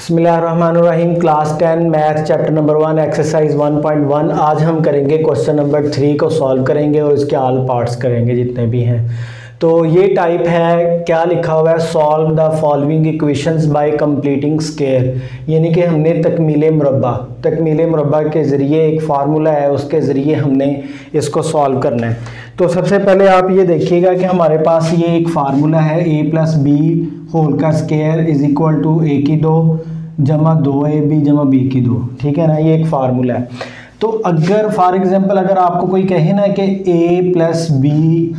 बिस्मिल्लाहिर्रहमानिर्रहीम। Class 10 math chapter number 1 exercise 1.1। आज हम करेंगे क्वेश्चन नंबर 3 को सॉल्व करेंगे और इसके ऑल पार्ट्स करेंगे जितने भी हैं। तो ये टाइप है, क्या लिखा हुआ है, solve the following equations bye completing square, यानी कि हमने तकमीले मुरब्बा के ज़रिए एक फार्मूला है उसके ज़रिए हमने इसको सॉल्व करना है। तो सबसे पहले आप ये देखिएगा कि हमारे पास ये एक फार्मूला है a प्लस बी होल का square is equal to a की 2 जमा 2ab जमा b की 2। ठीक है ना, ये एक फार्मूला है। तो अगर फॉर एग्जांपल अगर आपको कोई कहे ना कि a प्लस बी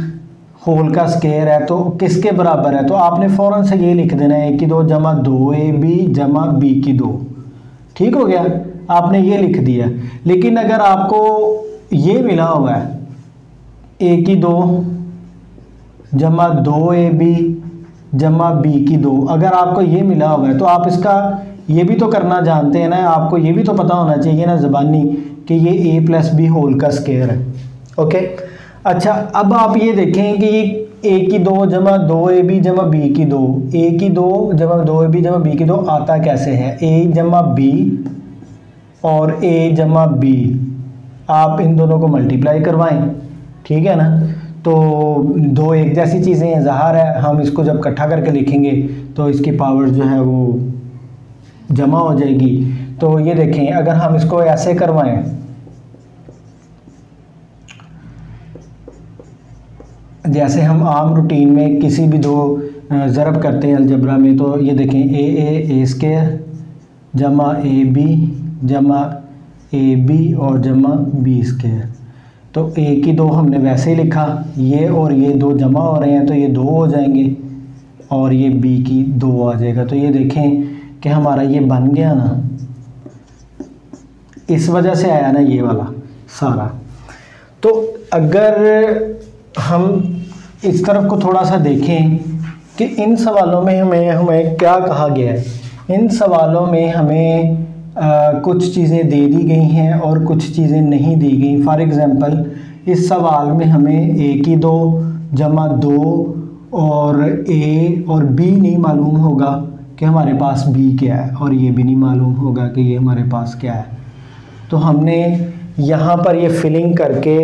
होल का स्क्वायर है तो किसके बराबर है, तो आपने फ़ौरन से ये लिख देना है a की 2 जमा 2ab जमा b की 2। ठीक हो गया, आपने ये लिख दिया। लेकिन अगर आपको ये मिला हुआ है a की 2 जमा 2ab जमा b की 2, अगर आपको ये मिला हुआ है तो आप इसका ये भी तो करना जानते हैं ना, आपको ये भी तो पता होना चाहिए ना ज़बानी कि ये a प्लस बी होल का स्क्वायर है। ओके, अच्छा अब आप ये देखें कि ये a की 2 जमा 2ab जमा b की 2, a की 2 जमा 2ab जमा b की 2 आता कैसे है, a जमा b और a जमा b, आप इन दोनों को मल्टीप्लाई करवाएं। ठीक है ना, तो दो एक जैसी चीज़ें हैं, ज़ाहिर है हम इसको जब इकट्ठा करके लिखेंगे तो इसकी पावर जो है वो जमा हो जाएगी। तो ये देखें, अगर हम इसको ऐसे करवाएं, जैसे हम आम रूटीन में किसी भी दो ज़रब करते हैं अलजबरा में, तो ये देखें ए स्क्वायर जमा ए बी जमा ए बी और जमा बी स्क्वायर। तो a की 2 हमने वैसे ही लिखा, ये और ये 2 जमा हो रहे हैं तो ये 2 हो जाएंगे और ये b की 2 आ जाएगा। तो ये देखें कि हमारा ये बन गया ना, इस वजह से आया ना ये वाला सारा। तो अगर हम इस तरफ को थोड़ा सा देखें कि इन सवालों में हमें क्या कहा गया है, इन सवालों में हमें कुछ चीज़ें दे दी गई हैं और कुछ चीज़ें नहीं दी गई। फॉर एग्ज़ाम्पल इस सवाल में हमें a की 2 जमा 2 और a और b नहीं मालूम होगा कि हमारे पास b क्या है, और ये भी नहीं मालूम होगा कि ये हमारे पास क्या है। तो हमने यहाँ पर ये फिलिंग करके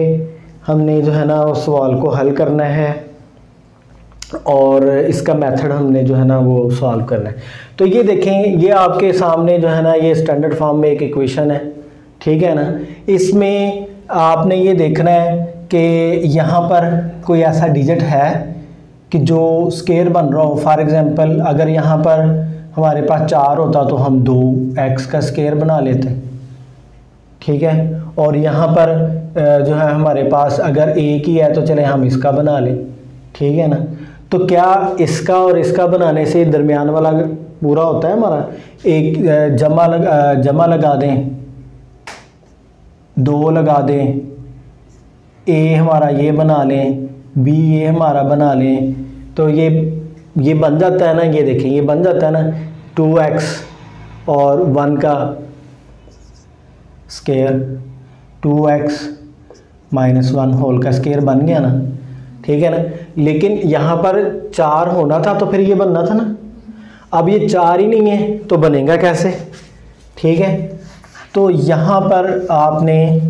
हमने जो है ना उस सवाल को हल करना है और इसका मेथड हमने जो है ना वो सॉल्व करना है। तो ये देखें, ये आपके सामने जो है ना ये स्टैंडर्ड फॉर्म में एक इक्वेशन है। ठीक है ना, इसमें आपने ये देखना है कि यहाँ पर कोई ऐसा डिजिट है कि जो स्क्वायर बन रहा हो। फॉर एग्जांपल अगर यहाँ पर हमारे पास 4 होता तो हम 2x का स्क्वायर बना लेते। ठीक है, और यहाँ पर जो है हमारे पास अगर एक ही है तो चले हम इसका बना लें। ठीक है ना, तो क्या इसका और इसका बनाने से दरमियान वाला पूरा होता है हमारा, एक जमा लगा दें, 2 लगा दें, a हमारा ये बना लें, b ये हमारा बना लें, तो ये बन जाता है ना। ये देखें, ये बन जाता है ना 2x और 1 का स्क्वायर, 2x माइनस 1 होल का स्क्वायर बन गया ना। ठीक है ना, लेकिन यहाँ पर 4 होना था तो फिर ये बनना था ना, अब ये 4 ही नहीं है तो बनेगा कैसे। ठीक है, तो यहाँ पर आपने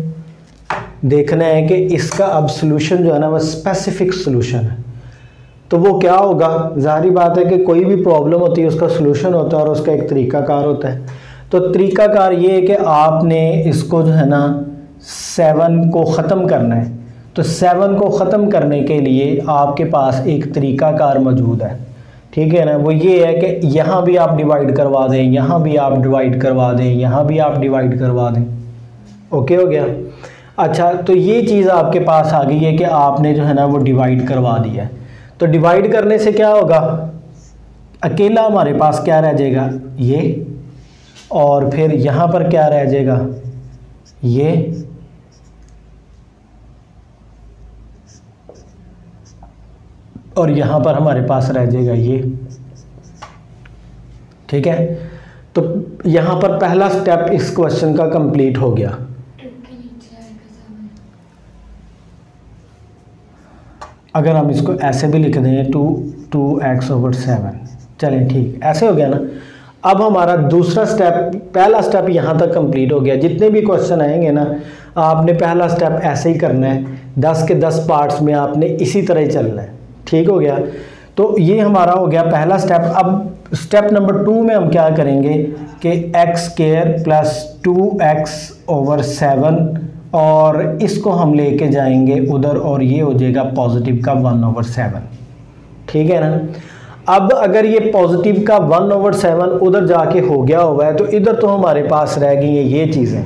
देखना है कि इसका अब सॉल्यूशन जो है ना वो स्पेसिफिक सॉल्यूशन है। तो वो क्या होगा, ज़ाहिर बात है कि कोई भी प्रॉब्लम होती है उसका सॉल्यूशन होता है और उसका एक तरीक़ाकार होता है। तो तरीक़ाकार ये है कि आपने इसको जो है ना 7 को ख़त्म करना है। तो 7 को ख़त्म करने के लिए आपके पास एक तरीक़ाकार मौजूद है। ठीक है ना, वो ये है कि यहाँ भी आप डिवाइड करवा दें, यहाँ भी आप डिवाइड करवा दें, यहाँ भी आप डिवाइड करवा दें। ओके हो गया। अच्छा, तो ये चीज़ आपके पास आ गई है कि आपने जो है ना वो डिवाइड करवा दिया है। तो डिवाइड करने से क्या होगा, अकेला हमारे पास क्या रह जाएगा, ये, और फिर यहाँ पर क्या रह जाएगा, ये, और यहाँ पर हमारे पास रह जाएगा ये। ठीक है, तो यहाँ पर पहला स्टेप इस क्वेश्चन का कंप्लीट हो गया। अगर हम इसको ऐसे भी लिख दें 2x/7, चलें ठीक, ऐसे हो गया ना। अब हमारा दूसरा स्टेप, पहला स्टेप यहाँ तक कंप्लीट हो गया। जितने भी क्वेश्चन आएंगे ना, आपने पहला स्टेप ऐसे ही करना है, 10 के 10 पार्ट्स में आपने इसी तरह ही चलना है। ठीक हो गया। तो ये हमारा हो गया पहला स्टेप। अब स्टेप नंबर 2 में हम क्या करेंगे कि एक्स स्क्वायर प्लस 2x/7 और इसको हम लेके जाएंगे उधर और ये हो जाएगा पॉजिटिव का 1/7। ठीक है ना। अब अगर ये पॉजिटिव का 1/7 उधर जाके हो गया हुआ है तो इधर तो हमारे पास रह गई है ये चीज़ें।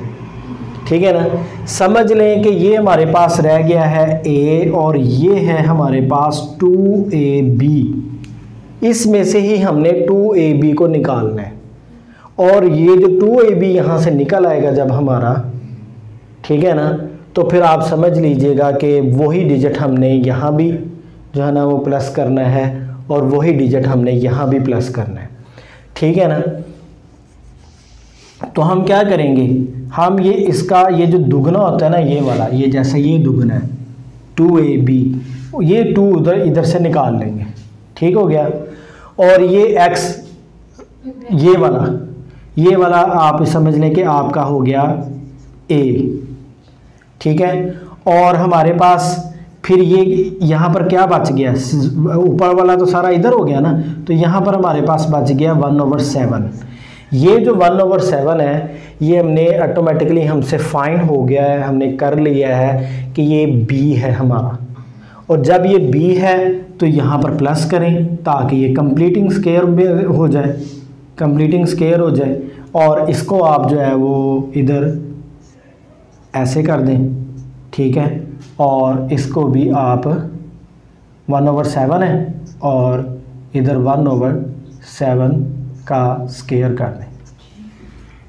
ठीक है ना। समझ लें कि ये हमारे पास रह गया है a और ये है हमारे पास 2ab। इसमें से ही हमने 2ab को निकालना है और ये जो 2ab यहाँ से निकल आएगा जब हमारा, ठीक है ना, तो फिर आप समझ लीजिएगा कि वही डिजिट हमने यहाँ भी जो है ना वो प्लस करना है और वही डिजिट हमने यहाँ भी प्लस करना है। ठीक है ना। तो हम क्या करेंगे, हम ये इसका ये जो दुगना होता है ना ये वाला, ये जैसे ये दुगना है 2ab, ये 2 इधर से निकाल लेंगे। ठीक हो गया। और ये x ये वाला आप समझ लें कि आपका हो गया a। ठीक है। और हमारे पास फिर ये यहाँ पर क्या बच गया, ऊपर वाला तो सारा इधर हो गया ना, तो यहाँ पर हमारे पास बच गया 1/7। ये जो 1/7 है ये हमने ऑटोमेटिकली हमसे फाइंड हो गया है, हमने कर लिया है कि ये b है हमारा। और जब ये b है तो यहाँ पर प्लस करें ताकि ये कंप्लीटिंग स्क्वायर हो जाए, कंप्लीटिंग स्क्वायर हो जाए। और इसको आप जो है वो इधर ऐसे कर दें। ठीक है। और इसको भी आप 1/7 है और इधर 1/7 का स्क्वायर कर दें।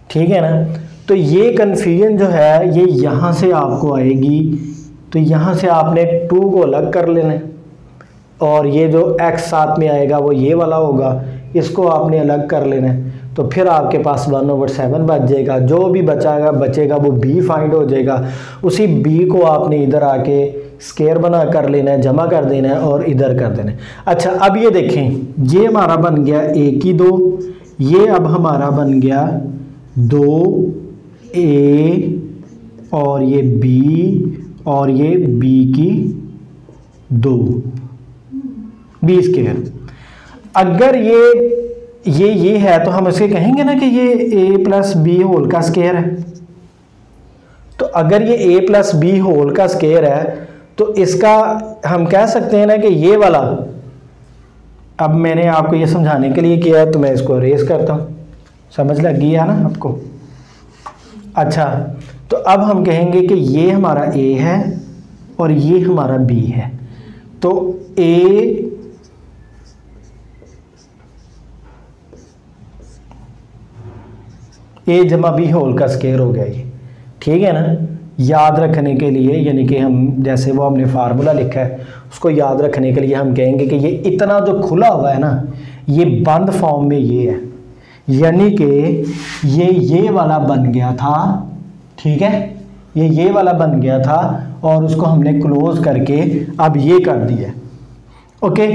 ठीक है ना। तो ये कन्फ्यूजन जो है ये यहाँ से आपको आएगी, तो यहाँ से आपने 2 को अलग कर लेना है और ये जो x साथ में आएगा वो ये वाला होगा, इसको आपने अलग कर लेना है। तो फिर आपके पास 1/7 बच जाएगा। जो भी बचेगा वो b फाइंड हो जाएगा। उसी b को आपने इधर आके स्क्वायर बना कर लेना है, जमा कर देना है और इधर कर देना है। अच्छा अब ये देखें, ये हमारा बन गया a की 2, ये अब हमारा बन गया 2a और ये b और ये b की 2 b स्क्वायर। अगर ये है तो हम इसके कहेंगे ना कि ये a प्लस बी होल का स्क्वायर है। तो अगर ये a प्लस बी होल का स्क्वायर है तो इसका हम कह सकते हैं ना कि ये वाला, अब मैंने आपको ये समझाने के लिए किया है तो मैं इसको रेस करता हूँ, समझ लग गई है ना आपको। अच्छा तो अब हम कहेंगे कि ये हमारा a है और ये हमारा b है। तो a जमा b होल का स्क्वायर हो गया ये। ठीक है ना। याद रखने के लिए यानी कि हम जैसे वो हमने फार्मूला लिखा है उसको याद रखने के लिए हम कहेंगे कि ये इतना जो खुला हुआ है ना ये बंद फॉर्म में ये है, यानी कि ये वाला बन गया था। ठीक है। ये वाला बन गया था और उसको हमने क्लोज करके अब ये कर दिया। ओके।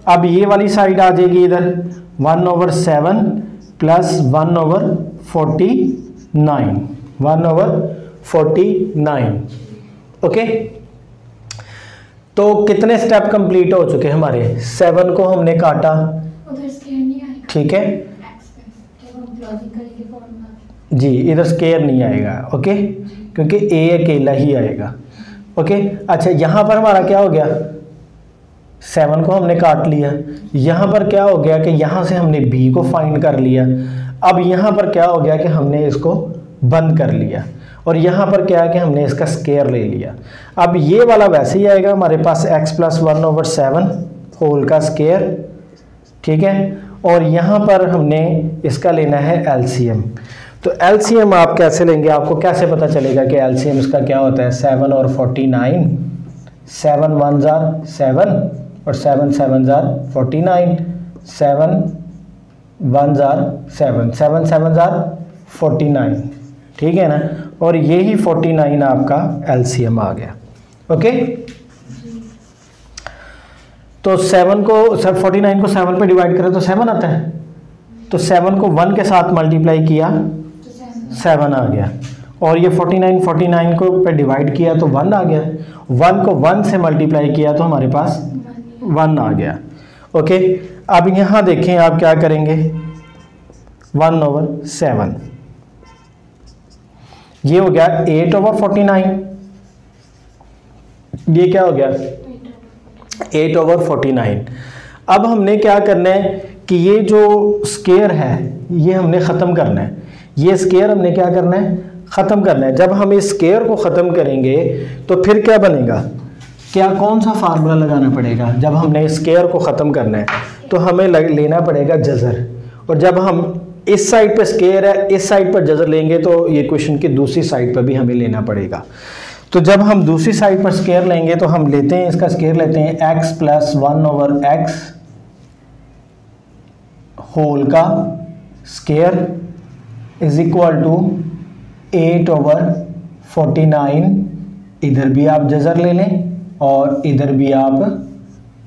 अब ये वाली साइड आ जाएगी इधर 1/7 प्लस 1/49। ओके। तो कितने स्टेप कंप्लीट हो चुके हमारे, 7 को हमने काटा। ठीक है जी, इधर स्क्वायर नहीं आएगा। ओके, क्योंकि a अकेला ही आएगा। ओके। अच्छा यहाँ पर हमारा क्या हो गया, 7 को हमने काट लिया। यहाँ पर क्या हो गया कि यहाँ से हमने b को फाइंड कर लिया। अब यहाँ पर क्या हो गया कि हमने इसको बंद कर लिया और यहाँ पर क्या है कि हमने इसका स्क्वायर ले लिया। अब ये वाला वैसे ही आएगा हमारे पास x प्लस 1/7 होल का स्क्वायर। ठीक है। और यहाँ पर हमने इसका लेना है एलसीएम। तो एलसीएम आप कैसे लेंगे, आपको कैसे पता चलेगा कि एलसीएम इसका क्या होता है। 7 और 49, 7 1s are 7 और 7 7s are 49, 7 1s are 7, 7 7s are 49। ठीक है ना। और ये ही 49 आपका एलसीएम आ गया। ओके। तो 49 को 7 पे डिवाइड करें तो 7 आता है। तो 7 को 1 के साथ मल्टीप्लाई किया 7 आ गया, और ये 49 को पे डिवाइड किया तो 1 आ गया, 1 को 1 से मल्टीप्लाई किया तो हमारे पास 1 आ गया। ओके, अब यहाँ देखें आप क्या करेंगे, 1/7, ये हो गया 8/49, ये क्या हो गया 8/49। अब हमने क्या करना है कि ये जो स्क्वायर है ये हमने ख़त्म करना है, ये स्क्वायर हमने क्या करना है, ख़त्म करना है। जब हम इस स्क्वायर को ख़त्म करेंगे तो फिर क्या बनेगा, क्या कौन सा फार्मूला लगाना पड़ेगा, जब हमने इस स्क्वायर को ख़त्म करना है तो हमें लेना पड़ेगा जज़र, और जब हम इस साइड पे स्क्वायर है इस साइड पर जज़र लेंगे तो ये क्वेश्चन की दूसरी साइड पर भी हमें लेना पड़ेगा। तो जब हम दूसरी साइड पर स्क्वायर लेंगे तो हम लेते हैं, इसका स्क्वायर लेते हैं x + 1/x होल का स्क्वायर इज इक्वल टू 8/49। इधर भी आप जज़र ले लें और इधर भी आप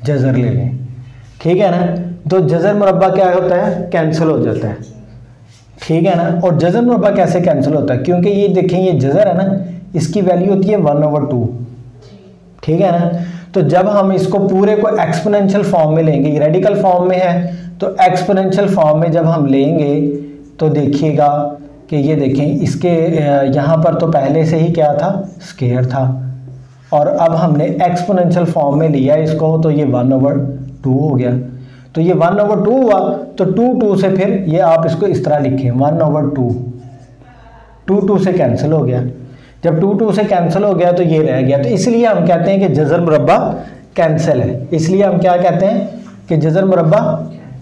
जज़र ले लें, ठीक है ना। तो जज़र मुरब्बा क्या होता है, कैंसिल हो जाता है, ठीक है ना। और जज़र मुरब्बा कैसे कैंसिल होता है, क्योंकि ये देखें ये जज़र है ना, इसकी वैल्यू होती है 1/2, ठीक है ना। तो जब हम इसको पूरे को एक्सपोनेंशियल फॉर्म में लेंगे, ये रेडिकल फॉर्म में है, तो एक्सपोनेंशियल फॉर्म में जब हम लेंगे तो देखिएगा कि ये देखें इसके यहाँ पर तो पहले से ही क्या था, स्क्वायर था, और अब हमने एक्सपोनेंशियल फॉर्म में लिया इसको, तो ये 1/2 हो गया। तो ये 1/2 हुआ, तो 2 से फिर ये आप इसको इस तरह लिखें 1/2, 2 से कैंसिल हो गया। जब 2 से कैंसिल हो गया तो ये रह गया, तो इसलिए हम कहते हैं कि जज़र मुरब्बा कैंसिल है, इसलिए हम क्या कहते हैं कि जज़र मुरब्बा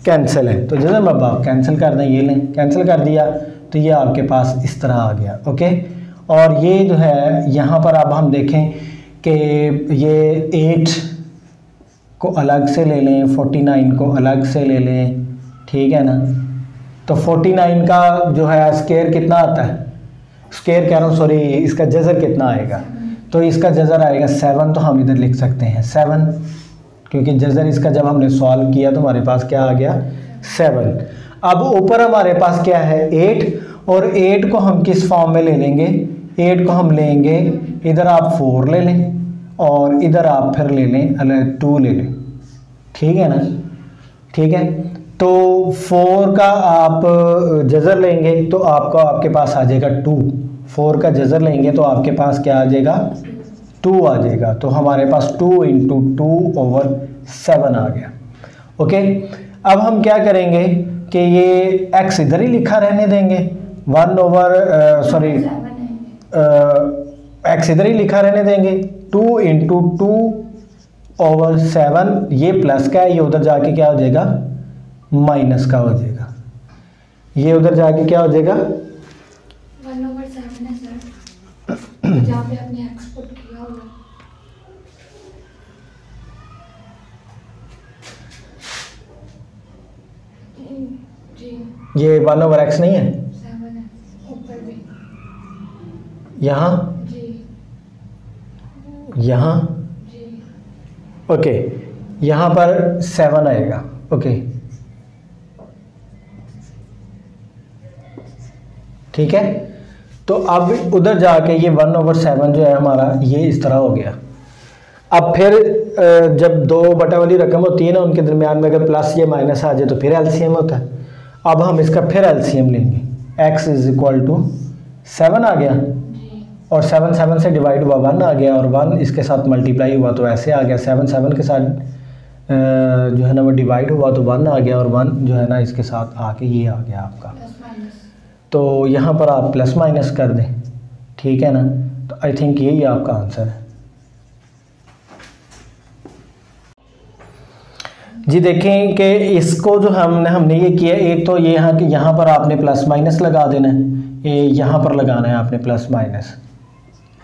कैंसिल है। तो जज़र मुरब्बा कैंसिल कर दें, ये लें, कैंसिल कर दिया तो ये आपके पास इस तरह आ गया। ओके, और ये जो है यहाँ पर अब हम देखें कि ये 8 को अलग से ले लें, 49 को अलग से ले लें, ठीक है ना। तो 49 का जो है स्क्वायर कितना आता है, स्क्वायर कह रहा हूँ सॉरी, इसका जज़र कितना आएगा, तो इसका जज़र आएगा 7, तो हम इधर लिख सकते हैं 7, क्योंकि जज़र इसका जब हमने सॉल्व किया तो हमारे पास क्या आ गया 7। अब ऊपर हमारे पास क्या है 8, और 8 को हम किस फॉर्म में ले लेंगे, 8 को हम लेंगे, इधर आप 4 ले लें और इधर आप फिर ले लें 2 ले लें, ठीक है ना, ठीक है। तो 4 का आप जज़र लेंगे तो आपके पास आ जाएगा 2, 4 का जज़र लेंगे तो आपके पास क्या आ जाएगा 2 आ जाएगा। तो हमारे पास 2 × 2/7 आ गया। ओके, अब हम क्या करेंगे कि ये x इधर ही लिखा रहने देंगे, x इधर ही लिखा रहने देंगे, 2 × 2/7, ये प्लस का है, ये उधर जाके क्या हो जाएगा माइनस का हो जाएगा, ये उधर जाके क्या हो जाएगा 1/7 है सर, जहाँ पे आपने एक्सपोर्ट किया होगा। जी, ये 1/x नहीं है, 7 है ऊपर भी, यहाँ जी यहाँ, जी ओके, यहाँ पर 7 आएगा। ओके, ठीक है। तो अब उधर जाके ये 1/7 जो है हमारा ये इस तरह हो गया। अब फिर जब 2 बटा वाली रकम होती है ना, उनके दरमियान में अगर प्लस या माइनस आ जाए तो फिर एलसीएम होता है। अब हम इसका फिर एलसीएम लेंगे, x = 7 आ गया, और 7 से डिवाइड हुआ 1 आ गया, और 1 इसके साथ मल्टीप्लाई हुआ तो ऐसे आ गया, 7 के साथ जो है ना वो डिवाइड हुआ तो 1 आ गया, और 1 जो है ना इसके साथ आके ये आ गया आपका। तो यहाँ पर आप प्लस माइनस कर दें, ठीक है ना। तो आई थिंक यही आपका आंसर है। जी देखें कि इसको जो हमने ये किया, एक तो ये यहाँ पर आपने प्लस माइनस लगा देना है, ये यहाँ पर लगाना है आपने प्लस माइनस,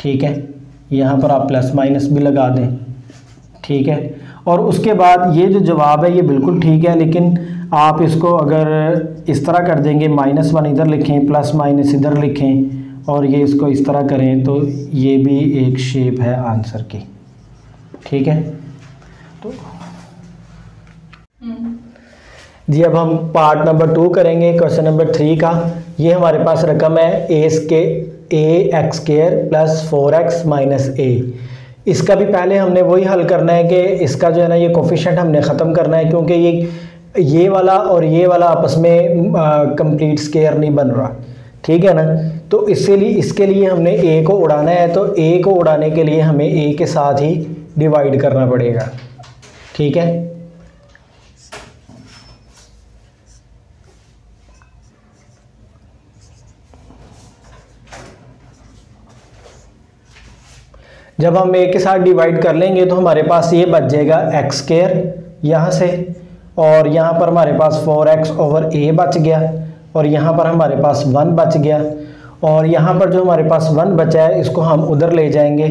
ठीक है, यहाँ पर आप प्लस माइनस भी लगा दें, ठीक है। और उसके बाद ये जो जवाब है ये बिल्कुल ठीक है, लेकिन आप इसको अगर इस तरह कर देंगे, -1 इधर लिखें, प्लस माइनस इधर लिखें, और ये इसको इस तरह करें तो ये भी एक शेप है आंसर की, ठीक है। तो जी अब हम पार्ट नंबर 2 करेंगे क्वेश्चन नंबर 3 का। ये हमारे पास रकम है ax square plus 4x minus a। इसका भी पहले हमने वही हल करना है कि इसका जो है ना ये कोफिशिएंट हमने ख़त्म करना है, क्योंकि ये वाला और ये वाला आपस में कंप्लीट स्क्वायर नहीं बन रहा, ठीक है ना। तो इसके लिए हमने a को उड़ाना है, तो a को उड़ाने के लिए हमें a के साथ ही डिवाइड करना पड़ेगा, ठीक है। जब हम a के साथ डिवाइड कर लेंगे तो हमारे पास ये बच जाएगा x स्क्वायर यहाँ से, और यहाँ पर हमारे पास 4x ओवर a बच गया, और यहाँ पर हमारे पास 1 बच गया, और यहाँ पर जो हमारे पास 1 बचा है इसको हम उधर ले जाएंगे,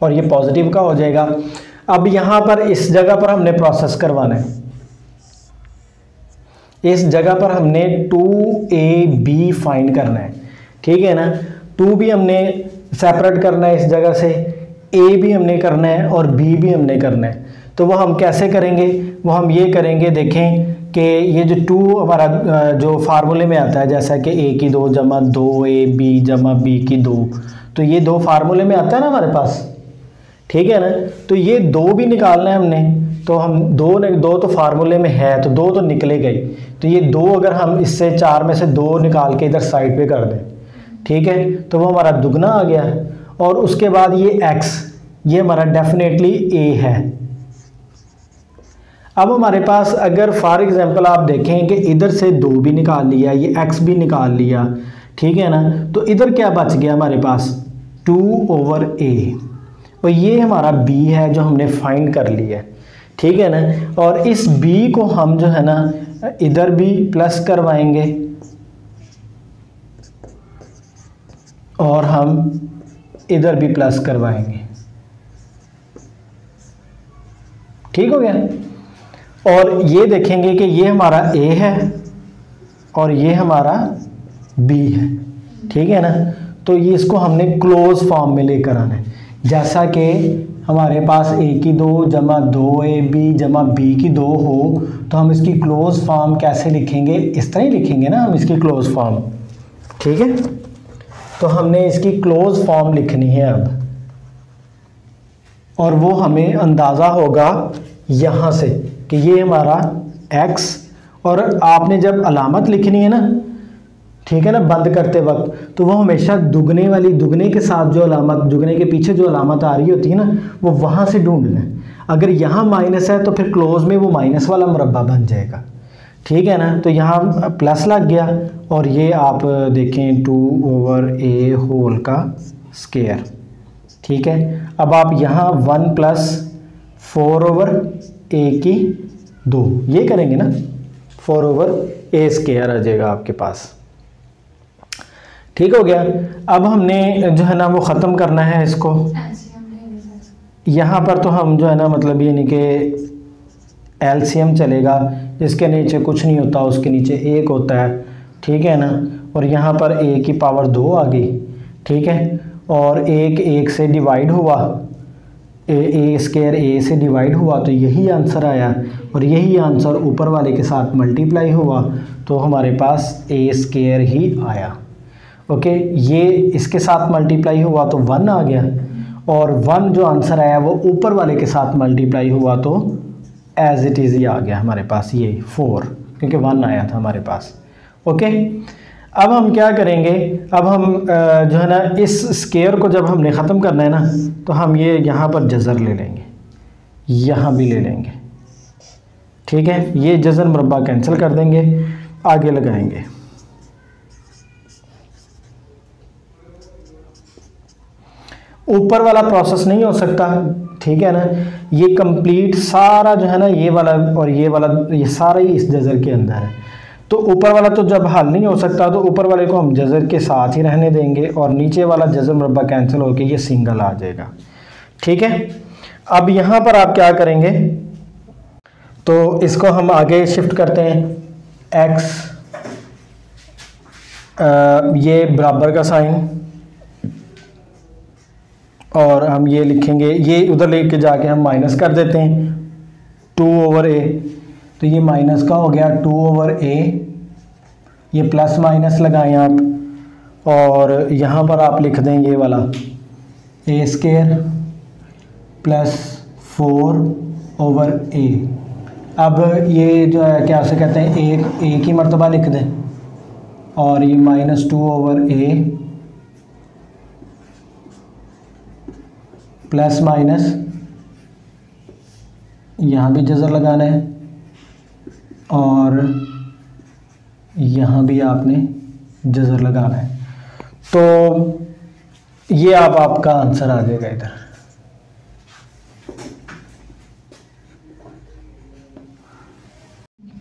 और ये पॉजिटिव का हो जाएगा। अब यहाँ पर इस जगह पर हमने प्रोसेस करवाना है, इस जगह पर हमने 2ab फाइंड करना है, ठीक है ना। 2 भी हमने सेपरेट करना है इस जगह से, a भी हमने करना है और b भी हमने करना है। तो वो हम कैसे करेंगे, वो हम ये करेंगे, देखें कि ये जो 2 हमारा जो फार्मूले में आता है, जैसा कि a की 2 जमा 2ab जमा b की 2, तो ये 2 फार्मूले में आता है ना हमारे पास, ठीक है ना। तो ये 2 भी निकालना है हमने, तो हम 2 तो फार्मूले में है, तो 2 तो निकले गई, तो ये 2 अगर हम इससे 4 में से 2 निकाल के इधर साइड पे कर दें, ठीक है, तो वो हमारा दुगना आ गया। और उसके बाद ये x, ये हमारा डेफिनेटली a है। अब हमारे पास अगर फॉर एग्जांपल आप देखें कि इधर से 2 भी निकाल लिया, ये x भी निकाल लिया, ठीक है ना, तो इधर क्या बच गया हमारे पास 2 ओवर a, और ये हमारा b है जो हमने फाइंड कर लिया है, ठीक है ना। और इस b को हम जो है ना इधर भी प्लस करवाएंगे, और हम इधर भी प्लस करवाएंगे, ठीक हो गया। और ये देखेंगे कि ये हमारा a है और ये हमारा b है, ठीक है ना। तो ये इसको हमने क्लोज फॉर्म में लेकर आना है, जैसा कि हमारे पास a की 2 जमा 2ab जमा b की 2 हो, तो हम इसकी क्लोज फॉर्म कैसे लिखेंगे, इस तरह ही लिखेंगे ना हम इसकी क्लोज फॉर्म, ठीक है। तो हमने इसकी क्लोज फॉर्म लिखनी है अब, और वो हमें अंदाज़ा होगा यहाँ से कि ये हमारा x, और आपने जब अलामत लिखनी है ना, ठीक है ना, बंद करते वक्त, तो वो हमेशा दुगने के साथ जो अलामत, दुगने के पीछे जो अलामत आ रही होती है ना, वो वहाँ से ढूंढना है। अगर यहाँ माइनस है तो फिर क्लोज में वो माइनस वाला मुरब्बा बन जाएगा, ठीक है ना। तो यहाँ प्लस लग गया, और ये आप देखें 2 ओवर a होल का स्क्वायर, ठीक है। अब आप यहाँ 1 प्लस 4 ओवर a की 2 ये करेंगे ना, 4 ओवर a स्क्वायर आ जाएगा आपके पास, ठीक हो गया। अब हमने जो है ना वो ख़त्म करना है इसको, यहाँ पर तो हम जो है ना मतलब ये नहीं कि एलसीएम चलेगा, जिसके नीचे कुछ नहीं होता उसके नीचे 1 होता है, ठीक है ना। और यहाँ पर a की पावर 2 आ गई, ठीक है, और 1 से डिवाइड हुआ, a स्क्वायर a से डिवाइड हुआ, तो यही आंसर आया, और यही आंसर ऊपर वाले के साथ मल्टीप्लाई हुआ, तो हमारे पास a स्क्वायर ही आया, ओके। ये इसके साथ मल्टीप्लाई हुआ तो 1 आ गया, और 1 जो आंसर आया वो ऊपर वाले के साथ मल्टीप्लाई हुआ तो एज इट इज़ ही आ गया हमारे पास ये 4, क्योंकि 1 आया था हमारे पास, ओके। अब हम क्या करेंगे, अब हम जो है ना इस स्क्वायर को जब हमने ख़त्म करना है ना, तो हम ये यहाँ पर जज़र ले लेंगे, यहाँ भी ले लेंगे, ठीक है। ये जज़र मुरब्बा कैंसिल कर देंगे, आगे लगाएंगे। ऊपर वाला प्रोसेस नहीं हो सकता, ठीक है ना। ये कंप्लीट सारा जो है ना ये वाला और ये वाला, ये सारा ही इस जज़र के अंदर है, तो ऊपर वाला तो जब हल नहीं हो सकता तो ऊपर वाले को हम जज़र के साथ ही रहने देंगे, और नीचे वाला जज़र मुरब्बा कैंसिल होकर ये सिंगल आ जाएगा, ठीक है। अब यहाँ पर आप क्या करेंगे, तो इसको हम आगे शिफ्ट करते हैं, x ये बराबर का साइन और हम ये लिखेंगे, ये उधर लेके जाके हम माइनस कर देते हैं 2/a, तो ये माइनस का हो गया 2/a, ये प्लस माइनस लगाएं आप, और यहाँ पर आप लिख दें ये वाला a² प्लस 4/a। अब ये जो है क्या से कहते हैं, एक ही मरतबा लिख दें, और ये -2/a प्लस माइनस, यहाँ भी जज़र लगाना है और यहाँ भी आपने जज़र लगाना है, तो ये आपका आंसर आ जाएगा इधर।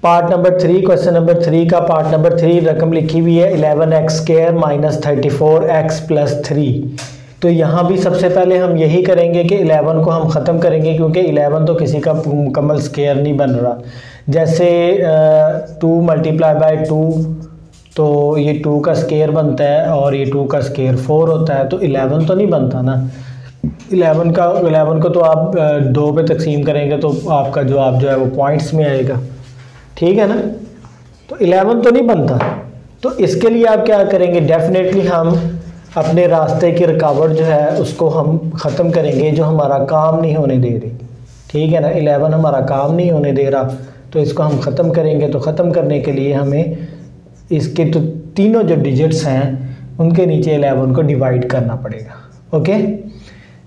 पार्ट नंबर 3, क्वेश्चन नंबर 3 का पार्ट नंबर 3 रकम लिखी हुई है 11x² - 34x + 3। तो यहाँ भी सबसे पहले हम यही करेंगे कि 11 को हम ख़त्म करेंगे, क्योंकि 11 तो किसी का मुकम्मल स्क्वायर नहीं बन रहा। जैसे 2 × 2 तो ये 2 का स्क्वायर बनता है और ये 2 का स्क्वायर 4 होता है, तो 11 तो नहीं बनता ना। 11 को तो आप 2 पे तकसीम करेंगे तो आपका जवाब जो है वो पॉइंट्स में आएगा, ठीक है ना। तो 11 तो नहीं बनता, तो इसके लिए आप क्या करेंगे, डेफिनेटली हम अपने रास्ते की रुकावट जो है उसको हम ख़त्म करेंगे, जो हमारा काम नहीं होने दे रही, ठीक है ना। 11 हमारा काम नहीं होने दे रहा, तो इसको हम ख़त्म करेंगे। तो ख़त्म करने के लिए हमें इसके तो तीनों जो डिजिट्स हैं उनके नीचे 11 को डिवाइड करना पड़ेगा, ओके।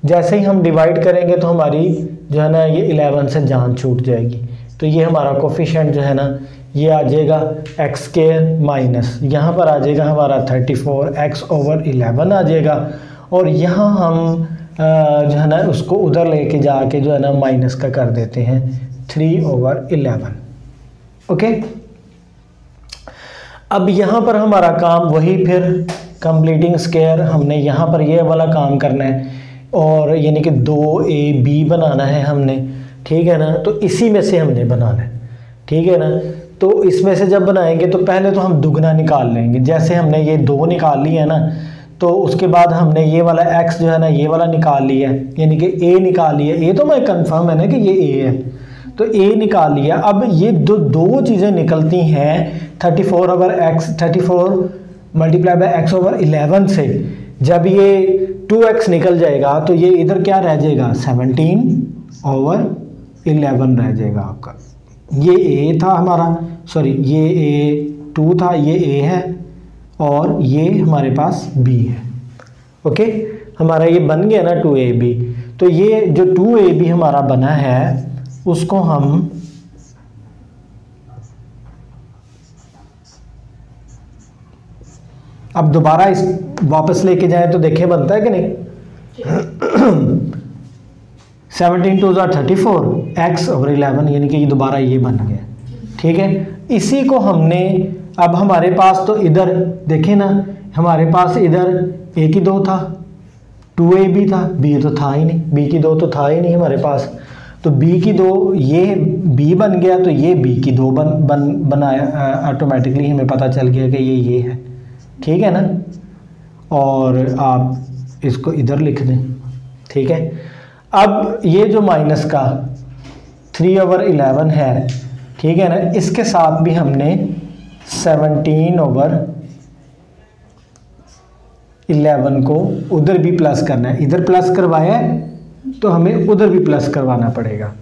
जैसे ही हम डिवाइड करेंगे तो हमारी जो है ना ये 11 से जान छूट जाएगी, तो ये हमारा कोफिशिएंट जो है ना ये आ जाएगा x² माइनस, यहाँ पर आ जाएगा हमारा 34x/11 आ जाएगा, और यहाँ हम जो है ना उसको उधर लेके जाके जो है ना माइनस का कर देते हैं 3/11, ओके। अब यहाँ पर हमारा काम वही फिर कंप्लीटिंग स्क्वायर, हमने यहाँ पर ये वाला काम करना है, और यानी कि 2ab बनाना है हमने, ठीक है ना। तो इसी में से हमने बनाना है, ठीक है ना। तो इसमें से जब बनाएंगे तो पहले तो हम दुगना निकाल लेंगे। जैसे हमने ये 2 निकाल लिया है ना, तो उसके बाद हमने ये वाला x जो है ना ये वाला निकाल लिया है, यानी कि a निकाल लिया। a तो मैं कंफर्म है ना कि ये a है, तो a निकाल लिया। अब ये दो चीज़ें निकलती हैं 34 × x/11 से। जब ये 2x निकल जाएगा तो ये इधर क्या रह जाएगा, 17/11 रह जाएगा आपका। ये a था हमारा, सॉरी ये a2 था, ये a है, और ये हमारे पास b है, ओके। हमारा ये बन गया ना 2ab। तो ये जो 2ab हमारा बना है उसको हम अब दोबारा इस वापस लेके जाएं तो देखें बनता है कि नहीं। 17 × 2 = 34 x/11, यानी कि ये दोबारा ये बन गया, ठीक है। इसी को हमने अब हमारे पास तो इधर देखें ना, हमारे पास इधर a की 2 था, 2ab था, b तो था ही नहीं, b की 2 तो था ही नहीं हमारे पास, तो b की 2 ये b बन गया, तो ये b की 2 बनाया ऑटोमेटिकली, हमें पता चल गया कि ये है, ठीक है ना। और आप इसको इधर लिख दें, ठीक है। अब ये जो माइनस का 3/11 है, ठीक है ना, इसके साथ भी हमने 17/11 को उधर भी प्लस करना है। इधर प्लस करवाया है तो हमें उधर भी प्लस करवाना पड़ेगा।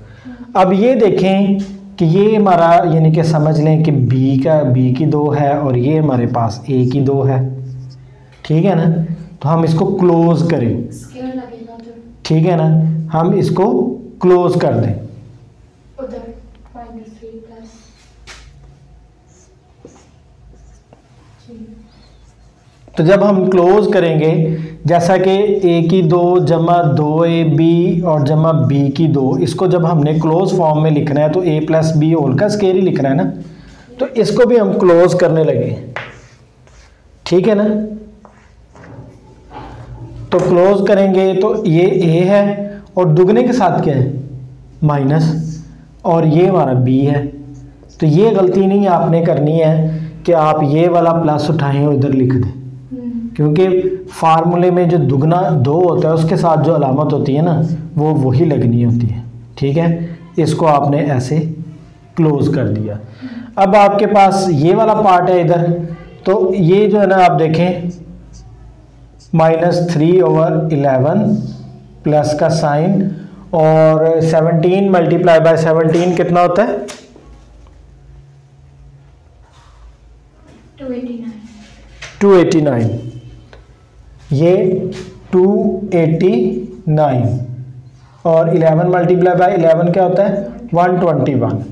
अब ये देखें कि ये हमारा यानी कि समझ लें कि b की 2 है और ये हमारे पास a की 2 है, ठीक है ना। तो हम इसको क्लोज करें, ठीक है ना, हम इसको क्लोज कर दें। उधर -3 तो जब हम क्लोज करेंगे, जैसा कि a की 2 जमा 2ab और जमा b की 2, इसको जब हमने क्लोज फॉर्म में लिखना है तो a + b होल का स्क्वायर ही लिखना है ना, तो इसको भी हम क्लोज करने लगे, ठीक है ना। तो क्लोज करेंगे तो ये a है और दुगने के साथ क्या है माइनस, और ये हमारा b है। तो ये गलती नहीं आपने करनी है कि आप ये वाला प्लस उठाएं और इधर लिख दें, क्योंकि फार्मूले में जो दुगना 2 होता है उसके साथ जो अलामत होती है ना वो वही लगनी होती है। ठीक है, इसको आपने ऐसे क्लोज कर दिया। अब आपके पास ये वाला पार्ट है इधर, तो ये जो है ना आप देखें -3/11 प्लस का साइन और 17 मल्टीप्लाई बाय 17 कितना होता है 289। ये 289 और 11 मल्टीप्लाई बाय 11 क्या होता है 121।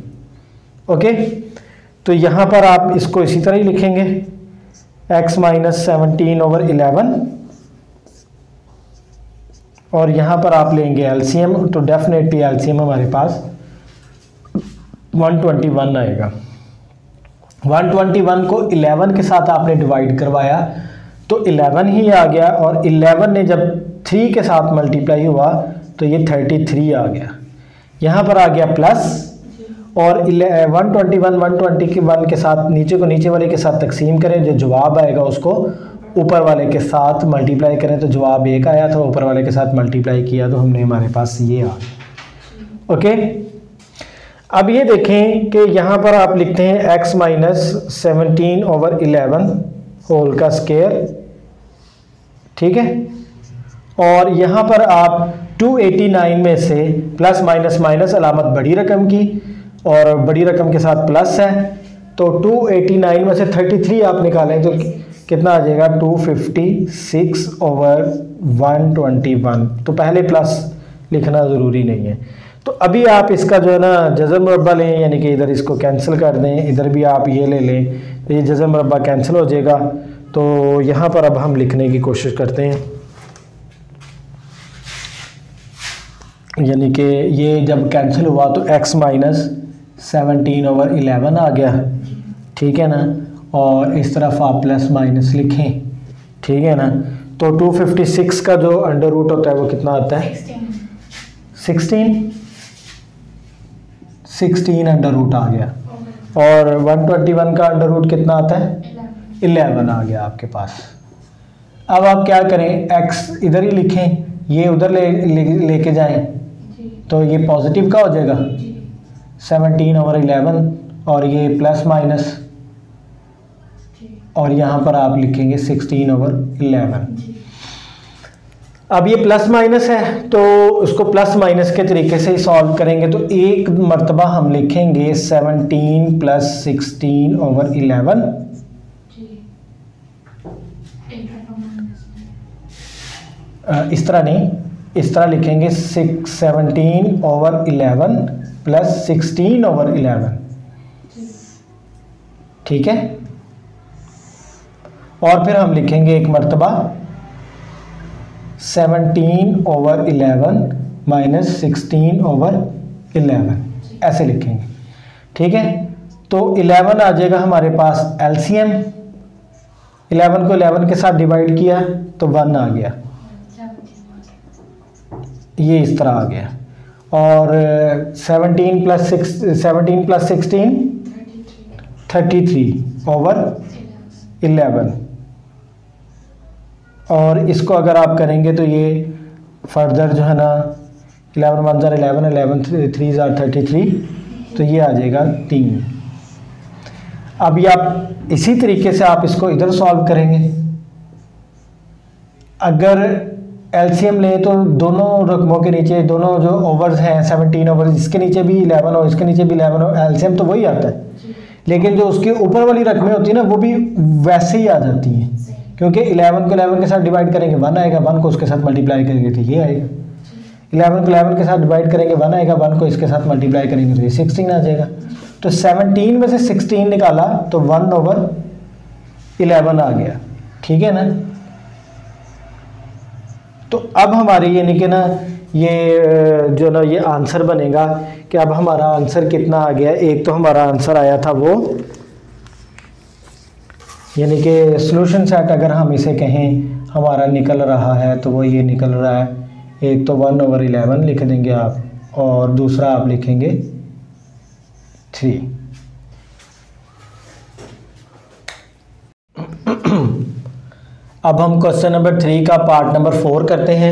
ओके, तो यहाँ पर आप इसको इसी तरह ही लिखेंगे x - 17/11 और यहाँ पर आप लेंगे एलसीएम, तो डेफिनेटली एलसीएम हमारे पास 121 आएगा। 121 को 11 के साथ आपने डिवाइड करवाया तो 11 ही आ गया और 11 ने जब 3 के साथ मल्टीप्लाई हुआ तो ये 33 आ गया। यहाँ पर आ गया प्लस और 121 के साथ नीचे को नीचे वाले के साथ तकसीम करें, जो जवाब आएगा उसको ऊपर वाले के साथ मल्टीप्लाई करें तो जवाब 1 आया था, ऊपर वाले के साथ मल्टीप्लाई किया तो हमने हमारे पास ये आ गया। ओके, अब ये देखें कि यहाँ पर आप लिखते हैं x - 17/11 होल का स्क्वायर। ठीक है, और यहाँ पर आप 289 में से प्लस माइनस माइनस अलामत बड़ी रकम की और बड़ी रकम के साथ प्लस है, तो 289 में से 33 आप निकालें तो कितना आ जाएगा 256/121। तो पहले प्लस लिखना ज़रूरी नहीं है। तो अभी आप इसका जो है ना जज़र मुरब्बा लें, यानी कि इधर इसको कैंसिल कर दें, इधर भी आप ये ले लें तो ये जज़र मुरब्बा कैंसिल हो जाएगा। तो यहाँ पर अब हम लिखने की कोशिश करते हैं, यानी कि ये जब कैंसिल हुआ तो x - 17/11 आ गया। ठीक है ना, और इस तरफ आप प्लस माइनस लिखें। ठीक है ना, तो 256 का जो अंडर रूट होता है वो कितना आता है 16 अंडर रूट आ गया, और 121 का अंडर रूट कितना आता है 11 आ गया आपके पास। अब आप क्या करें, x इधर ही लिखें, ये उधर लेके जाएं तो ये पॉजिटिव का हो जाएगा 17/11 और ये प्लस माइनस, और यहाँ पर आप लिखेंगे 16/11। अब ये प्लस माइनस है तो उसको प्लस माइनस के तरीके से ही सॉल्व करेंगे। तो एक मर्तबा हम लिखेंगे 17 + 16/11, इस तरह नहीं, इस तरह लिखेंगे 17/11 + 16/11। ठीक है, और फिर हम लिखेंगे एक मर्तबा 17/11 - 16/11, ऐसे लिखेंगे। ठीक है, तो 11 आ जाएगा हमारे पास एलसीएम, 11 को 11 के साथ डिवाइड किया तो 1 आ गया, ये इस तरह आ गया। और 17 + 16 33/11, और इसको अगर आप करेंगे तो ये फर्दर जो है ना 11 × 1 = 11, 11 × 3 = 33, तो ये आ जाएगा 3। अभी आप इसी तरीके से आप इसको इधर सॉल्व करेंगे। अगर एलसीएम लें तो दोनों रकमों के नीचे दोनों जो ओवर्स हैं 17 ओवर्स, इसके नीचे भी 11 हो, इसके नीचे भी 11 हो, एलसीएम तो वही आता है, लेकिन जो उसके ऊपर वाली रकमें होती है ना वो भी वैसे ही आ जाती हैं, क्योंकि 11 को 11 के साथ डिवाइड करेंगे 1 आएगा, 1 को उसके साथ मल्टीप्लाई करेंगे तो ये आएगा। 11 को 11 के साथ डिवाइड करेंगे 1 आएगा, 1 को इसके साथ मल्टीप्लाई करेंगे तो ये 16 आ जाएगा। तो 17 में से 16 निकाला तो 1/11 आ गया। ठीक है ना, तो अब हमारे यानी कि ना ये जो ना ये आंसर बनेगा कि अब हमारा आंसर कितना आ गया। एक तो हमारा आंसर आया था वो, यानी कि सॉल्यूशन सेट अगर हम इसे कहें हमारा निकल रहा है तो वो ये निकल रहा है, एक तो 1/11 लिख देंगे आप और दूसरा आप लिखेंगे 3। अब हम क्वेश्चन नंबर 3 का पार्ट नंबर 4 करते हैं।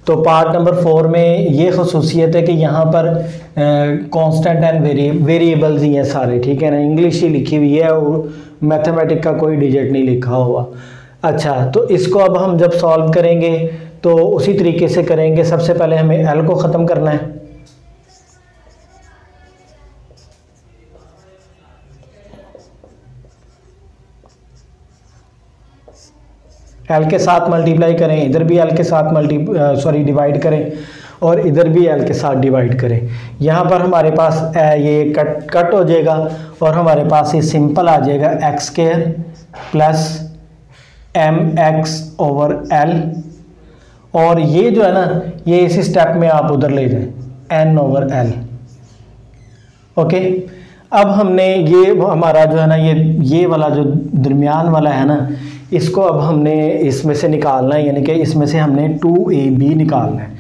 तो पार्ट नंबर 4 में ये खसूसियत है कि यहाँ पर कांस्टेंट एंड वेरिएबल्स ही हैं सारे, ठीक है ना, इंग्लिश ही लिखी हुई है और मैथमेटिक का कोई डिजिट नहीं लिखा हुआ। अच्छा, तो इसको अब हम जब सॉल्व करेंगे तो उसी तरीके से करेंगे। सबसे पहले हमें एल को ख़त्म करना है। एल के साथ मल्टीप्लाई करें, इधर भी एल के साथ डिवाइड करें और इधर भी एल के साथ डिवाइड करें। यहाँ पर हमारे पास ये कट हो जाएगा और हमारे पास ये सिंपल आ जाएगा x square plus m x over l, और ये जो है ना ये इसी स्टेप में आप उधर ले जाएं एन ओवर एल। ओके, अब हमने ये हमारा जो है ना ये वाला जो दरमियान वाला है ना, इसको अब हमने इसमें से निकालना है, यानी कि इसमें से हमने 2ab निकालना है,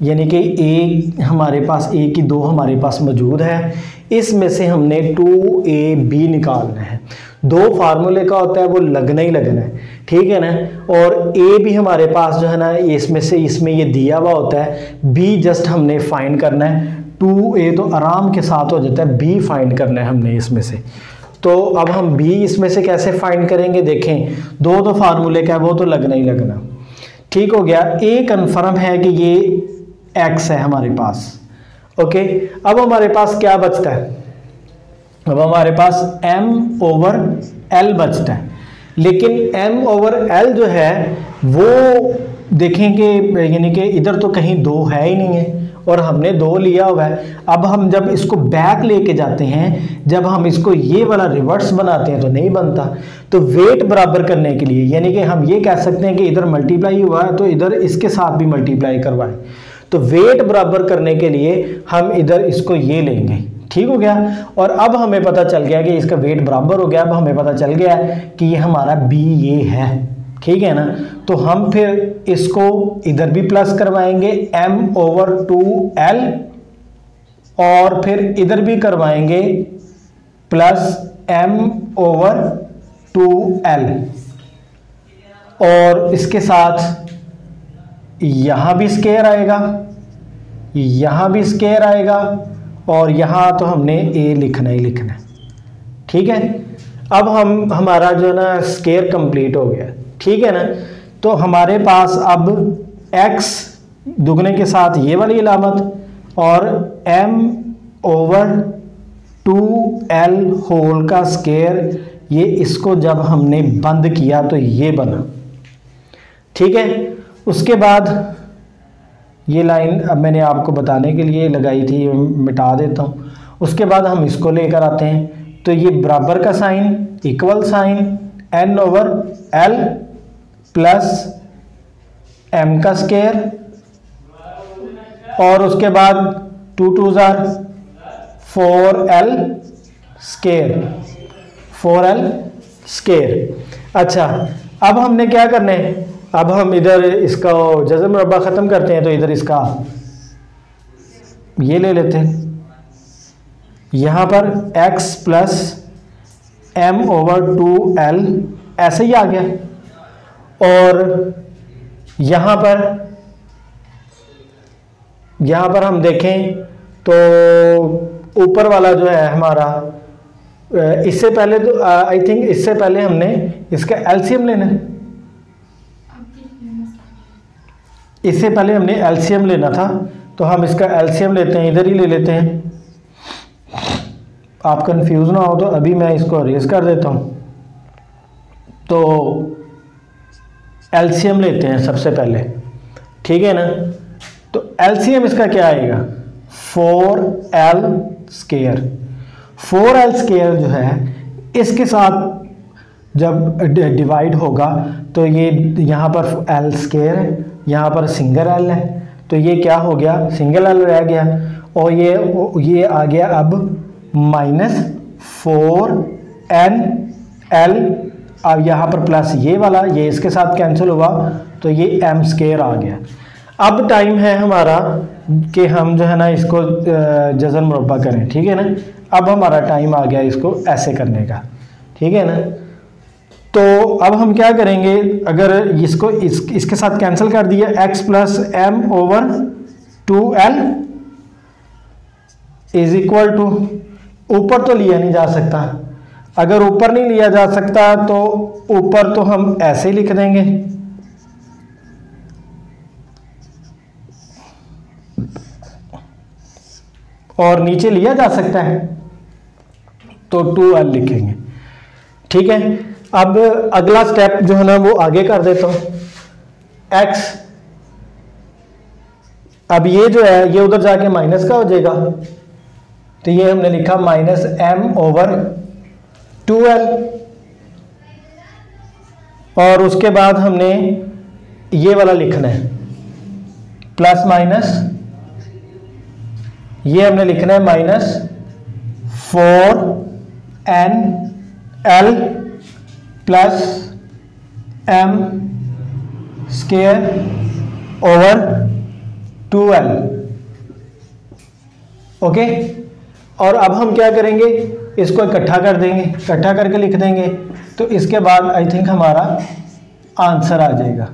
यानी कि a हमारे पास a की 2 हमारे पास मौजूद है, इसमें से हमने 2ab निकालना है। 2 फार्मूले का होता है वो लगना ही लगना है, ठीक है ना, और a भी हमारे पास जो है ना इसमें ये दिया हुआ होता है, b जस्ट हमने फाइंड करना है। 2a तो आराम के साथ हो जाता है, b फाइंड करना है हमने इसमें से। तो अब हम b इसमें से कैसे फाइंड करेंगे, देखें 2 फार्मूले का है वो तो लगना ही लगना। ठीक हो गया, a कन्फर्म है कि ये x है हमारे पास। ओके, अब हमारे पास क्या बचता है, अब हमारे पास m ओवर l बचता है, लेकिन m ओवर l जो है वो देखेंगे, यानी कि इधर तो कहीं 2 है ही नहीं है और हमने 2 लिया हुआ है। अब हम जब इसको बैक लेके जाते हैं, जब हम इसको ये वाला रिवर्स बनाते हैं तो नहीं बनता। तो वेट बराबर करने के लिए, यानी कि हम ये कह सकते हैं कि इधर मल्टीप्लाई हुआ है तो इधर इसके साथ भी मल्टीप्लाई करवाएं। तो वेट बराबर करने के लिए हम इधर इसको ये लेंगे। ठीक हो गया, और अब हमें पता चल गया कि इसका वेट बराबर हो गया। अब हमें पता चल गया कि ये हमारा b ये है, ठीक है ना। तो हम फिर इसको इधर भी प्लस करवाएंगे m ओवर 2l, और फिर इधर भी करवाएंगे प्लस m ओवर 2l, और इसके साथ यहाँ भी स्क्वायर आएगा, यहाँ भी स्क्वायर आएगा, और यहाँ तो हमने a लिखना ही लिखना है। ठीक है, अब हमारा जो है ना स्क्वायर कंप्लीट हो गया, ठीक है ना। तो हमारे पास अब x दुगने के साथ ये वाली अलामत और m ओवर 2l होल का स्क्वायर, ये इसको जब हमने बंद किया तो ये बना। ठीक है, उसके बाद ये लाइन अब मैंने आपको बताने के लिए लगाई थी, मिटा देता हूँ। उसके बाद हम इसको लेकर आते हैं, तो ये बराबर का sign, equal sign, n over l plus m का स्क्वायर, और उसके बाद 2 2 ज़ार 4l स्क्वायर, 4l स्क्वायर। अच्छा, अब हमने क्या करना है, अब हम इधर इसका जज़र मुरब्बा ख़त्म करते हैं, तो इधर इसका ये ले लेते हैं, यहाँ पर x plus m over 2l ऐसे ही आ गया, और यहाँ पर हम देखें तो ऊपर वाला जो है हमारा, इससे पहले तो आई थिंक इससे पहले हमने इसका एलसीएम लेना है, इससे पहले हमने एलसीएम लेना था, तो हम इसका एलसीएम लेते हैं, इधर ही ले लेते हैं। आप कंफ्यूज ना हो तो अभी मैं इसको अरेज कर देता हूँ। तो एलसीएम लेते हैं सबसे पहले, ठीक है ना। तो एलसीएम इसका क्या आएगा, 4l स्क्वायर। 4l स्क्वायर जो है इसके साथ जब डिवाइड होगा तो ये यहाँ पर l स्क्वायर है, यहाँ पर सिंगल l है, तो ये क्या हो गया, सिंगल l रह गया, और ये आ गया अब -4nl। अब यहाँ पर प्लस ये वाला, ये इसके साथ कैंसिल हुआ तो ये m स्क्वायर आ गया। अब टाइम है हमारा कि हम जो है ना इसको जज़र मुरब्बा करें, ठीक है ना। अब हमारा टाइम आ गया इसको ऐसे करने का, ठीक है ना। तो अब हम क्या करेंगे, अगर इसको इसके साथ कैंसिल कर दिया, x plus m over 2l is equal to, ऊपर तो लिया नहीं जा सकता, अगर ऊपर नहीं लिया जा सकता तो ऊपर तो हम ऐसे ही लिख देंगे, और नीचे लिया जा सकता है तो 2l लिखेंगे। ठीक है, अब अगला स्टेप जो है ना वो आगे कर देता हूं, x, अब ये जो है ये उधर जाके माइनस का हो जाएगा, तो ये हमने लिखा माइनस m ओवर 2l, और उसके बाद हमने ये वाला लिखना है प्लस माइनस, ये हमने लिखना है minus 4nl plus m square over 2l। Okay, और अब हम क्या करेंगे, इसको इकट्ठा कर देंगे, इकट्ठा करके लिख देंगे, तो इसके बाद आई थिंक हमारा आंसर आ जाएगा।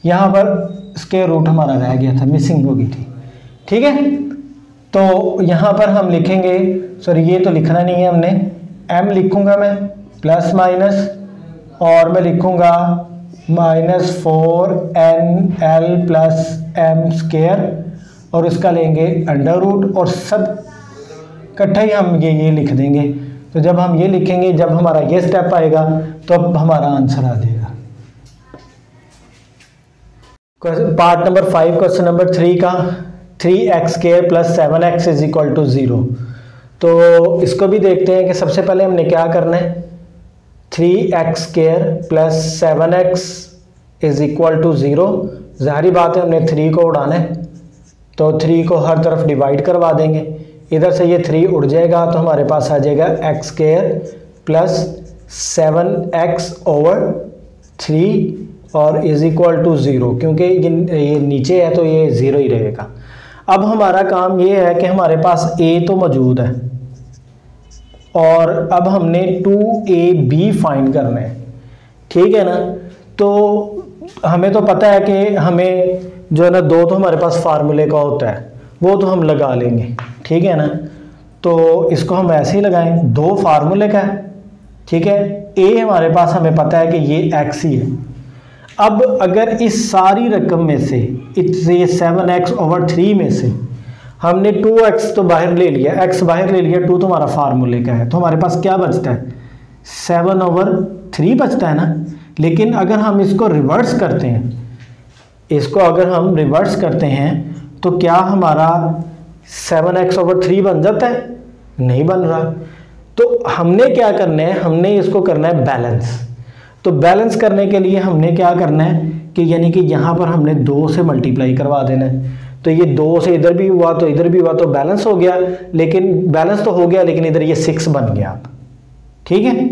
यहाँ पर स्क्वायर रूट हमारा रह गया था, मिसिंग हो गई थी। ठीक है, तो यहाँ पर हम लिखेंगे, सॉरी ये तो लिखना नहीं है हमने, m लिखूंगा मैं प्लस माइनस, और मैं लिखूंगा minus 4nl plus m square, और इसका लेंगे अंडर रूट, और सब इकट्ठा ही हम ये लिख देंगे। तो जब हम ये लिखेंगे, जब हमारा ये स्टेप आएगा तो अब हमारा आंसर आ जाएगा। पार्ट नंबर 5 क्वेश्चन नंबर 3 का 3x square plus 7x is equal to 0। तो इसको भी देखते हैं कि सबसे पहले हमने क्या करना है, 3x square plus 7x is equal to 0। ज़ाहिरी बात है हमने 3 को उड़ाना है, तो 3 को हर तरफ डिवाइड करवा देंगे, इधर से ये 3 उड़ जाएगा, तो हमारे पास आ जाएगा x square plus 7x over 3 और इज इक्वल टू 0, क्योंकि ये नीचे है तो ये 0 ही रहेगा। अब हमारा काम ये है कि हमारे पास a तो मौजूद है, और अब हमने 2ab फाइंड करना है। ठीक है ना, तो हमें तो पता है कि हमें जो है ना 2 तो हमारे पास फार्मूले का होता है, वो तो हम लगा लेंगे। ठीक है ना, तो इसको हम ऐसे ही लगाएं, 2 फार्मूले का है। ठीक है, a हमारे पास हमें पता है कि ये x ही है। अब अगर इस सारी रकम में से, इससे 7x ओवर 3 में से हमने 2x तो बाहर ले लिया, x बाहर ले लिया, 2 तो हमारा फार्मूले का है, तो हमारे पास क्या बचता है, 7 ओवर 3 बचता है ना। लेकिन अगर हम इसको रिवर्स करते हैं, इसको अगर हम रिवर्स करते हैं तो क्या हमारा 7x ओवर 3 बन जाता है, नहीं बन रहा। तो हमने क्या करना है, हमने इसको करना है बैलेंस। तो बैलेंस करने के लिए हमने क्या करना है कि यानी कि यहाँ पर हमने 2 से मल्टीप्लाई करवा देना है, तो ये 2 से इधर भी हुआ तो इधर भी हुआ, तो बैलेंस हो गया। लेकिन बैलेंस तो हो गया, लेकिन इधर ये 6 बन गया। ठीक है,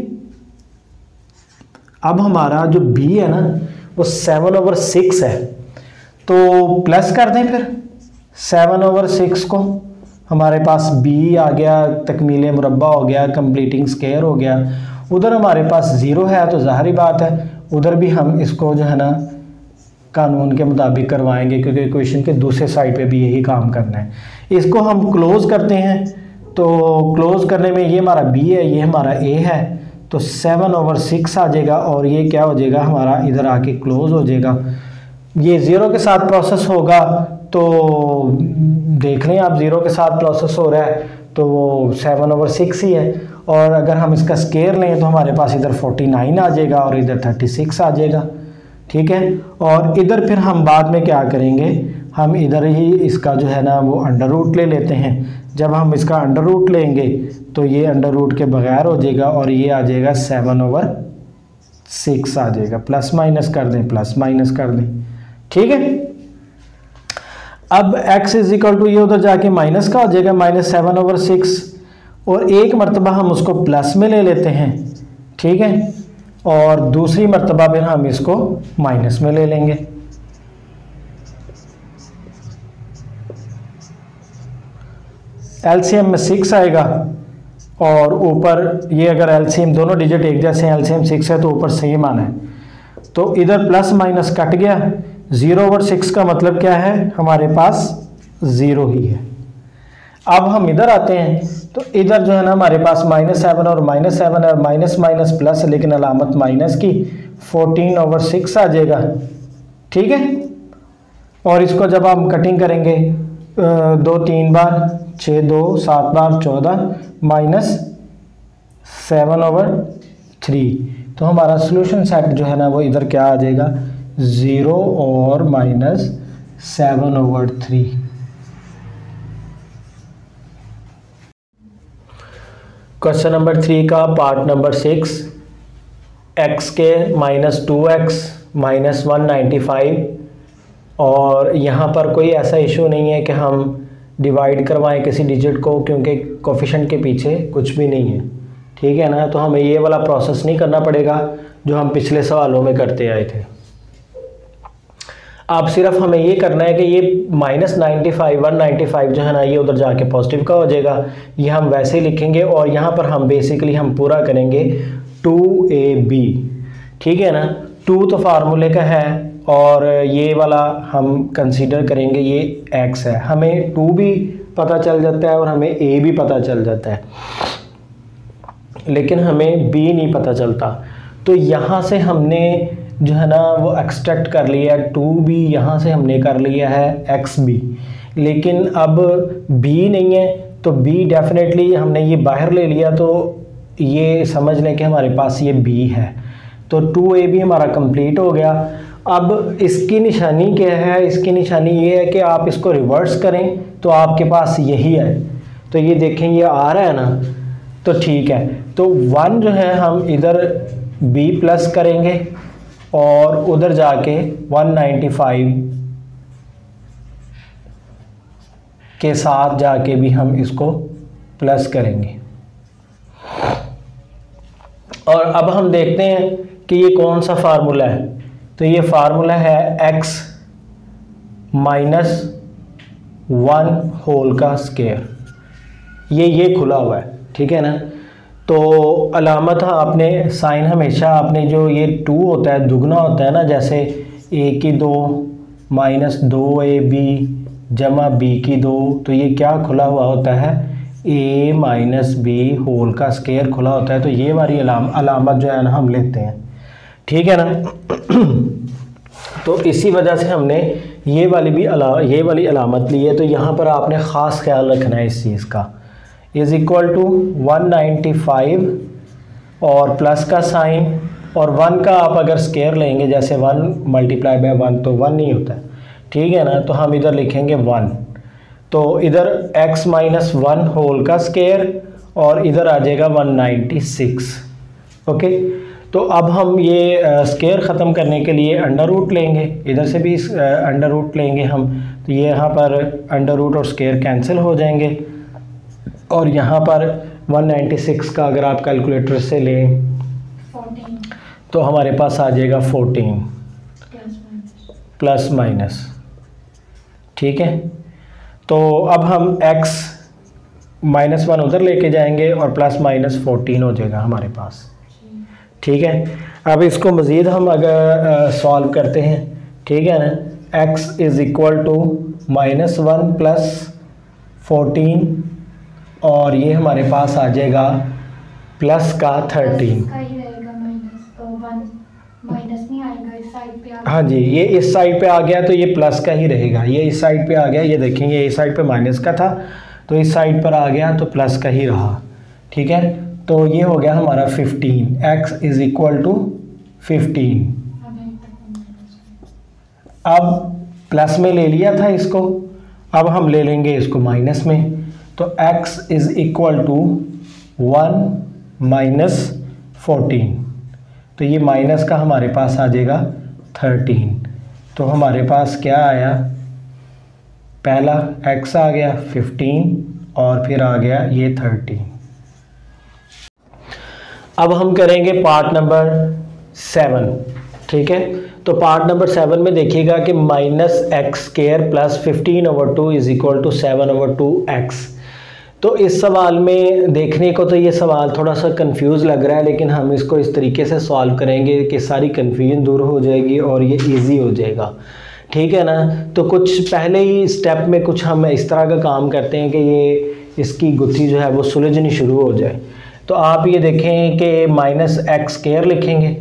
अब हमारा जो b है ना वो 7 ओवर 6 है, तो प्लस कर दें फिर 7 ओवर 6 को, हमारे पास b आ गया, तकमील मुरब्बा हो गया, कंप्लीटिंग स्क्वायर हो गया। उधर हमारे पास 0 है, तो ज़ाहिरी बात है उधर भी हम इसको जो है ना कानून के मुताबिक करवाएंगे, क्योंकि इक्वेशन के दूसरे साइड पे भी यही काम करना है। इसको हम क्लोज़ करते हैं, तो क्लोज़ करने में ये हमारा b है, ये हमारा a है, तो 7 ओवर 6 आ जाएगा, और ये क्या हो जाएगा हमारा इधर आके क्लोज़ हो जाएगा। ये 0 के साथ प्रोसेस होगा, तो देख लें आप 0 के साथ प्रोसेस हो रहा है तो वो 7 ओवर 6 ही है। और अगर हम इसका स्क्वायर लें तो हमारे पास इधर 49 आ जाएगा और इधर 36 आ जाएगा। ठीक है, और इधर फिर हम बाद में क्या करेंगे, हम इधर ही इसका जो है ना वो अंडर रूट ले लेते हैं। जब हम इसका अंडर रूट लेंगे तो ये अंडर रूट के बगैर हो जाएगा, और ये आ जाएगा 7 ओवर 6 आ जाएगा। प्लस माइनस कर दें, प्लस माइनस कर दें। ठीक है, अब x इज इक्वल टू ये उधर जाके माइनस का हो जाएगा, माइनस 7 ओवर 6, और एक मरतबा हम उसको प्लस में ले लेते हैं। ठीक है, और दूसरी मरतबा फिर हम इसको माइनस में ले लेंगे। एलसीएम में 6 आएगा और ऊपर ये अगर एलसीएम दोनों डिजिट एक जैसे हैं, एलसीएम 6 है तो ऊपर सेम आना है, तो इधर प्लस माइनस कट गया, 0/6 का मतलब क्या है, हमारे पास 0 ही है। अब हम इधर आते हैं तो इधर जो है ना हमारे पास -7 और -7 है, माइनस माइनस प्लस, लेकिन अलामत माइनस की, 14/6 आ जाएगा। ठीक है, और इसको जब हम कटिंग करेंगे 2 3 बार, 6 2 7 बार 14 -7/3, तो हमारा सोल्यूशन सेट जो है ना वो इधर क्या आ जाएगा, 0 और -7/3। क्वेश्चन नंबर 3 का पार्ट नंबर 6, x² -2x -195, और यहाँ पर कोई ऐसा इशू नहीं है कि हम डिवाइड करवाएं किसी डिजिट को, क्योंकि कोफिशिएंट के पीछे कुछ भी नहीं है। ठीक है ना, तो हमें ये वाला प्रोसेस नहीं करना पड़ेगा जो हम पिछले सवालों में करते आए थे। अब सिर्फ हमें ये करना है कि ये -95 195 जो है ना ये उधर जाके पॉजिटिव का हो जाएगा, ये हम वैसे ही लिखेंगे, और यहाँ पर हम बेसिकली हम पूरा करेंगे 2ab। ठीक है ना, 2 तो फार्मूले का है, और ये वाला हम कंसीडर करेंगे ये x है, हमें 2 भी पता चल जाता है और हमें a भी पता चल जाता है, लेकिन हमें b नहीं पता चलता। तो यहाँ से हमने जो है ना वो एक्सट्रैक्ट कर लिया 2b, यहाँ से हमने कर लिया है xb, लेकिन अब b नहीं है, तो b डेफिनेटली हमने ये बाहर ले लिया, तो ये समझ लें कि हमारे पास ये b है, तो 2ab हमारा कंप्लीट हो गया। अब इसकी निशानी क्या है, इसकी निशानी ये है कि आप इसको रिवर्स करें तो आपके पास यही है, तो ये देखें ये आ रहा है ना, तो ठीक है, तो 1 जो है हम इधर b प्लस करेंगे और उधर जाके 195 के साथ जाके भी हम इसको प्लस करेंगे। और अब हम देखते हैं कि ये कौन सा फार्मूला है, तो ये फार्मूला है x -1 ये खुला हुआ है। ठीक है ना, तो अलामत आपने साइन हमेशा आपने जो ये 2 होता है दुगना होता है ना, जैसे a की 2 -2ab जमा b की 2, तो ये क्या खुला हुआ होता है, a -b खुला होता है, तो ये वाली अलामत जो है ना हम लेते हैं। ठीक है ना, तो इसी वजह से हमने ये वाली अलामत ली है। तो यहाँ पर आपने ख़ास ख्याल रखना है इस चीज़ का, इज़ इक्वल टू 195 और प्लस का साइन, और 1 का आप अगर स्केयर लेंगे, जैसे 1 × 1 तो 1 नहीं होता है। ठीक है ना, तो हम इधर लिखेंगे 1, तो इधर x -1 और इधर आ जाएगा 196। ओके, तो अब हम ये स्केयर ख़त्म करने के लिए अंडर रूट लेंगे, इधर से भी अंडर रूट लेंगे हम, तो ये यहाँ पर अंडर रूट और स्केयर कैंसिल हो जाएंगे, और यहाँ पर 196 का अगर आप कैलकुलेटर से लें 14 तो हमारे पास आ जाएगा 14 प्लस माइनस। ठीक है, तो अब हम x -1 उधर लेके जाएंगे और प्लस माइनस 14 हो जाएगा हमारे पास। ठीक है, अब इसको मज़ीद हम अगर सॉल्व करते हैं, ठीक है ना, x -1 प्लस 14, और ये हमारे पास आ जाएगा प्लस का 13। माइनस नहीं आएगा इस साइड पे। हाँ जी, ये इस साइड पे आ गया तो ये प्लस का ही रहेगा, ये इस साइड पे आ गया, ये देखेंगे इस साइड पे माइनस का था तो इस साइड पर आ गया तो प्लस का ही रहा। ठीक है, तो ये हो गया हमारा 15, x = 15। अब प्लस में ले लिया था इसको, अब हम ले लेंगे इसको माइनस में, तो x = 1 - 14, तो ये माइनस का हमारे पास आ जाएगा 13। तो हमारे पास क्या आया, पहला x आ गया 15 और फिर आ गया ये 13। अब हम करेंगे पार्ट नंबर 7। ठीक है, तो पार्ट नंबर 7 में देखिएगा कि -x² + 15/2 = 7/2x। तो इस सवाल में देखने को तो ये सवाल थोड़ा सा कंफ्यूज लग रहा है, लेकिन हम इसको इस तरीके से सॉल्व करेंगे कि सारी कन्फ्यूजन दूर हो जाएगी और ये इजी हो जाएगा, ठीक है ना। तो कुछ पहले ही स्टेप में कुछ हम इस तरह का काम करते हैं कि ये इसकी गुत्थी जो है वो सुलझनी शुरू हो जाए। तो आप ये देखें कि -x² लिखेंगे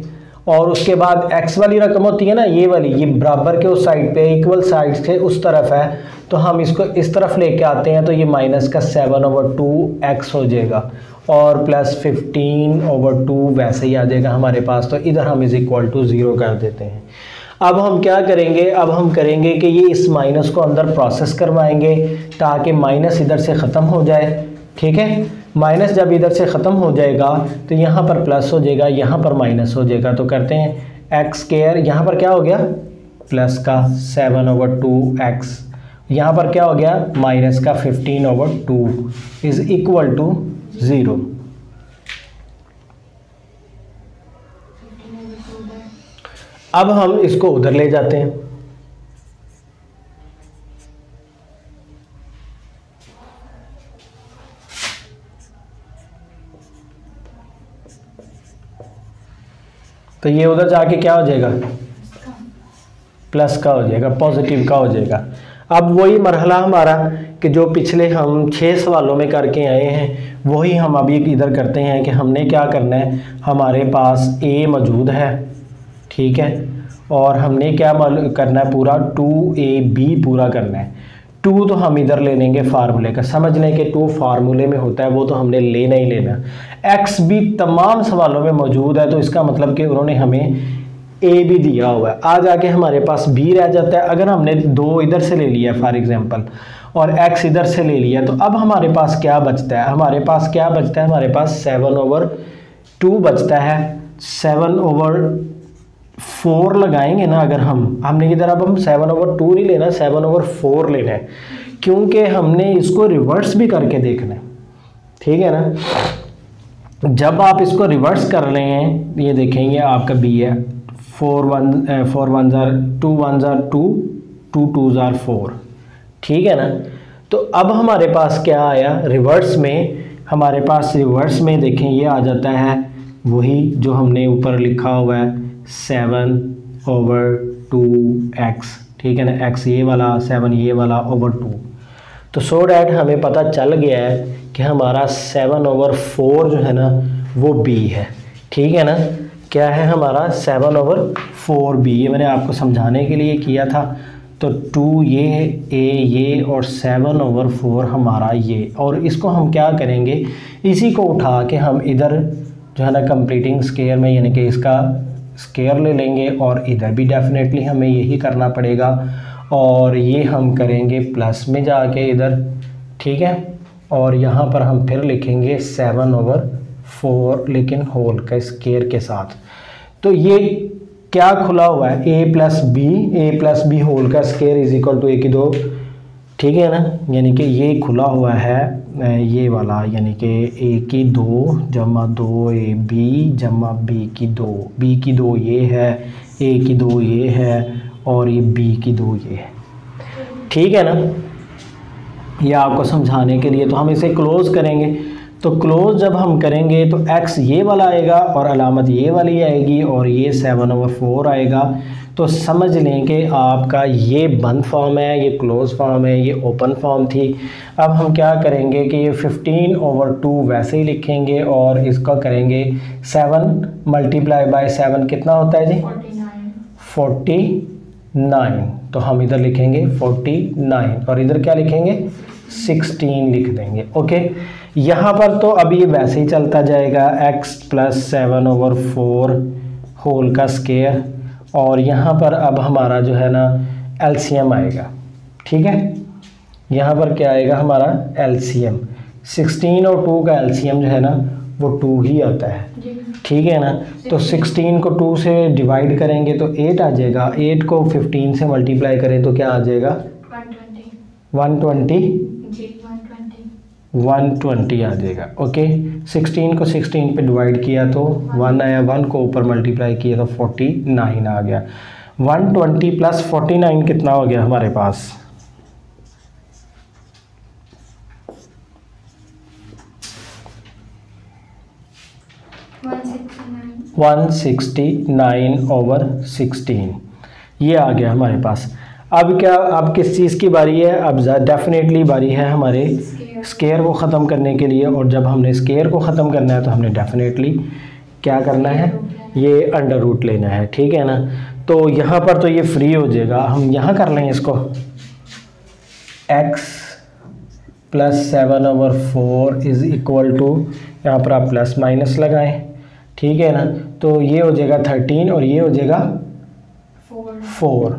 और उसके बाद x वाली रकम होती है ना, ये वाली, ये बराबर के उस साइड पे इक्वल साइड से उस तरफ है, तो हम इसको इस तरफ लेके आते हैं, तो ये -7/2x हो जाएगा और +15/2 वैसे ही आ जाएगा हमारे पास। तो इधर हम =0 कर देते हैं। अब हम क्या करेंगे, अब हम करेंगे कि ये इस माइनस को अंदर प्रोसेस करवाएंगे ताकि माइनस इधर से ख़त्म हो जाए, ठीक है। माइनस जब इधर से ख़त्म हो जाएगा तो यहाँ पर प्लस हो जाएगा, यहाँ पर माइनस हो जाएगा। तो करते हैं x², यहाँ पर क्या हो गया प्लस का 7/2x, यहाँ पर क्या हो गया माइनस का 15/2 =0। अब हम इसको उधर ले जाते हैं, तो ये उधर जाके क्या हो जाएगा प्लस का हो जाएगा, पॉजिटिव का हो जाएगा। अब वही मरहला हमारा कि जो पिछले हम 6 सवालों में करके आए हैं वही हम अभी इधर करते हैं कि हमने क्या करना है, हमारे पास a मौजूद है, ठीक है, और हमने क्या करना है पूरा 2ab पूरा करना है। 2 तो हम इधर ले लेंगे फार्मूले का, समझ लें कि 2 फार्मूले में होता है, वो तो हमने लेना ही लेना। x भी तमाम सवालों में मौजूद है, तो इसका मतलब कि उन्होंने हमें a भी दिया हुआ है। आज आके हमारे पास b रह जाता है। अगर हमने 2 इधर से ले लिया फॉर एग्जांपल और x इधर से ले लिया, तो अब हमारे पास क्या बचता है, हमारे पास क्या बचता है, हमारे पास 7/2 बचता है। 7/4 लगाएंगे ना अगर हमने इधर, अब हम 7/2 नहीं लेना, 7/4 लेना है, क्योंकि हमने इसको रिवर्स भी करके देखना है, ठीक है ना। जब आप इसको रिवर्स कर रहे हैं, ये देखेंगे आपका b है 4 1 2 1 2 2 2 4, ठीक है ना। तो अब हमारे पास क्या आया रिवर्स में, हमारे पास रिवर्स में देखें ये आ जाता है वही जो हमने ऊपर लिखा हुआ है 7/2x, ठीक है ना, x ये वाला 7 ये वाला /2। तो सो डैट हमें पता चल गया है कि हमारा 7/4 जो है ना वो b है, ठीक है ना। क्या है हमारा 7/4b, ये मैंने आपको समझाने के लिए किया था। तो 2 ये a ये और 7/4 हमारा ये, और इसको हम क्या करेंगे, इसी को उठा के हम इधर जो है ना कंप्लीटिंग स्क्वायर में यानी कि इसका स्क्वायर ले लेंगे, और इधर भी डेफिनेटली हमें यही करना पड़ेगा, और ये हम करेंगे प्लस में जाके इधर, ठीक है। और यहाँ पर हम फिर लिखेंगे 7/4 लेकिन होल का स्क्वायर के साथ। तो ये क्या खुला हुआ है a प्लस बी होल का स्क्वायर =a², ठीक है ना, यानी कि ये खुला हुआ है ये वाला, यानी कि a² जमा 2ab जमा b² ये है, a² ये है और ये b² ये है, ठीक है ना। ये आपको समझाने के लिए, तो हम इसे क्लोज करेंगे। तो क्लोज जब हम करेंगे तो x ये वाला आएगा और अलामत ये वाली आएगी और ये 7/4 आएगा। तो समझ लें कि आपका ये बंद फॉर्म है, ये क्लोज फॉर्म है, ये ओपन फॉर्म थी। अब हम क्या करेंगे कि ये 15/2 वैसे ही लिखेंगे और इसका करेंगे 7 × 7 कितना होता है जी 49। तो हम इधर लिखेंगे 49 और इधर क्या लिखेंगे 16 लिख देंगे, ओके। यहाँ पर तो अभी ये वैसे ही चलता जाएगा x + 7/4 होल का स्क्वायर, और यहाँ पर अब हमारा जो है ना एलसीएम आएगा, ठीक है। यहाँ पर क्या आएगा हमारा एलसीएम, 16 और 2 का एलसीएम जो है ना वो 2 ही आता है, ठीक है ना। तो 16 को 2 से डिवाइड करेंगे तो 8 आ जाएगा, 8 को 15 से मल्टीप्लाई करें तो क्या आ जाएगा 120 आ जाएगा, ओके। 16 को 16 पे डिवाइड किया तो 1 आया, 1 को ऊपर मल्टीप्लाई किया तो 49 आ गया। 120 + 49 कितना हो गया हमारे पास 169/16 ये आ गया हमारे पास। अब क्या, अब किस चीज़ की बारी है? अब डेफिनेटली बारी है हमारे स्केयर को ख़त्म करने के लिए, और जब हमने स्केयर को ख़त्म करना है तो हमने डेफिनेटली क्या करना है, ये अंडर रूट लेना है, ठीक है ना। तो यहाँ पर तो ये फ्री हो जाएगा, हम यहाँ कर लेंगे इसको x + 7/4 इज़ इक्वल टू, यहाँ पर आप प्लस माइनस लगाएं, ठीक है ना। तो ये हो जाएगा 13 और ये हो जाएगा 4।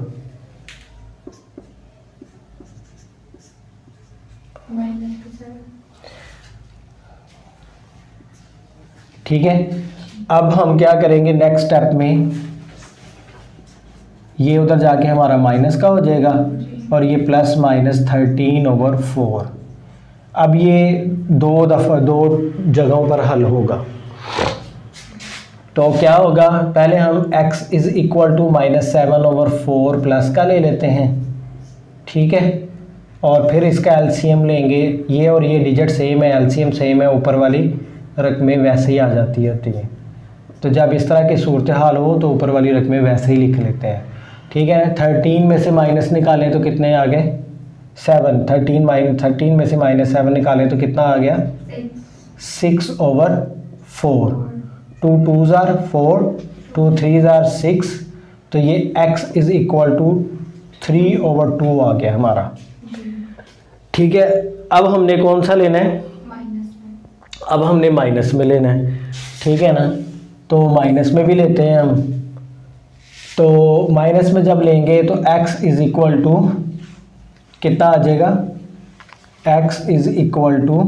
ठीक है। अब हम क्या करेंगे नेक्स्ट स्टेप में, ये उधर जाके हमारा माइनस का हो जाएगा और ये प्लस माइनस 13/4। अब ये दो जगहों पर हल होगा। तो क्या होगा, पहले हम x is equal to -7/4 plus का ले लेते हैं, ठीक है, और फिर इसका एलसीएम लेंगे। ये और ये डिजिट सेम है, एलसीएम सेम है, ऊपर वाली रकमें वैसे ही आ जाती होती हैं। तो जब इस तरह की सूरत हाल हो तो ऊपर वाली रकमें वैसे ही लिख लेते हैं, ठीक है। 13 में से माइनस निकालें तो कितने आ गए, 7। 13 में से -7 निकालें तो कितना आ गया, 6/4। 2 2s are 4, 2 3s are 6। तो ये x इज़ इक्वल टू 3/2 आ गया हमारा, ठीक है। अब हमने कौन सा लेना है, अब हमने माइनस में लेना है, ठीक है ना। तो माइनस में भी लेते हैं हम। तो माइनस में जब लेंगे तो x इज़ इक्वल टू कितना आ जाएगा, x इज़ इक्वल टू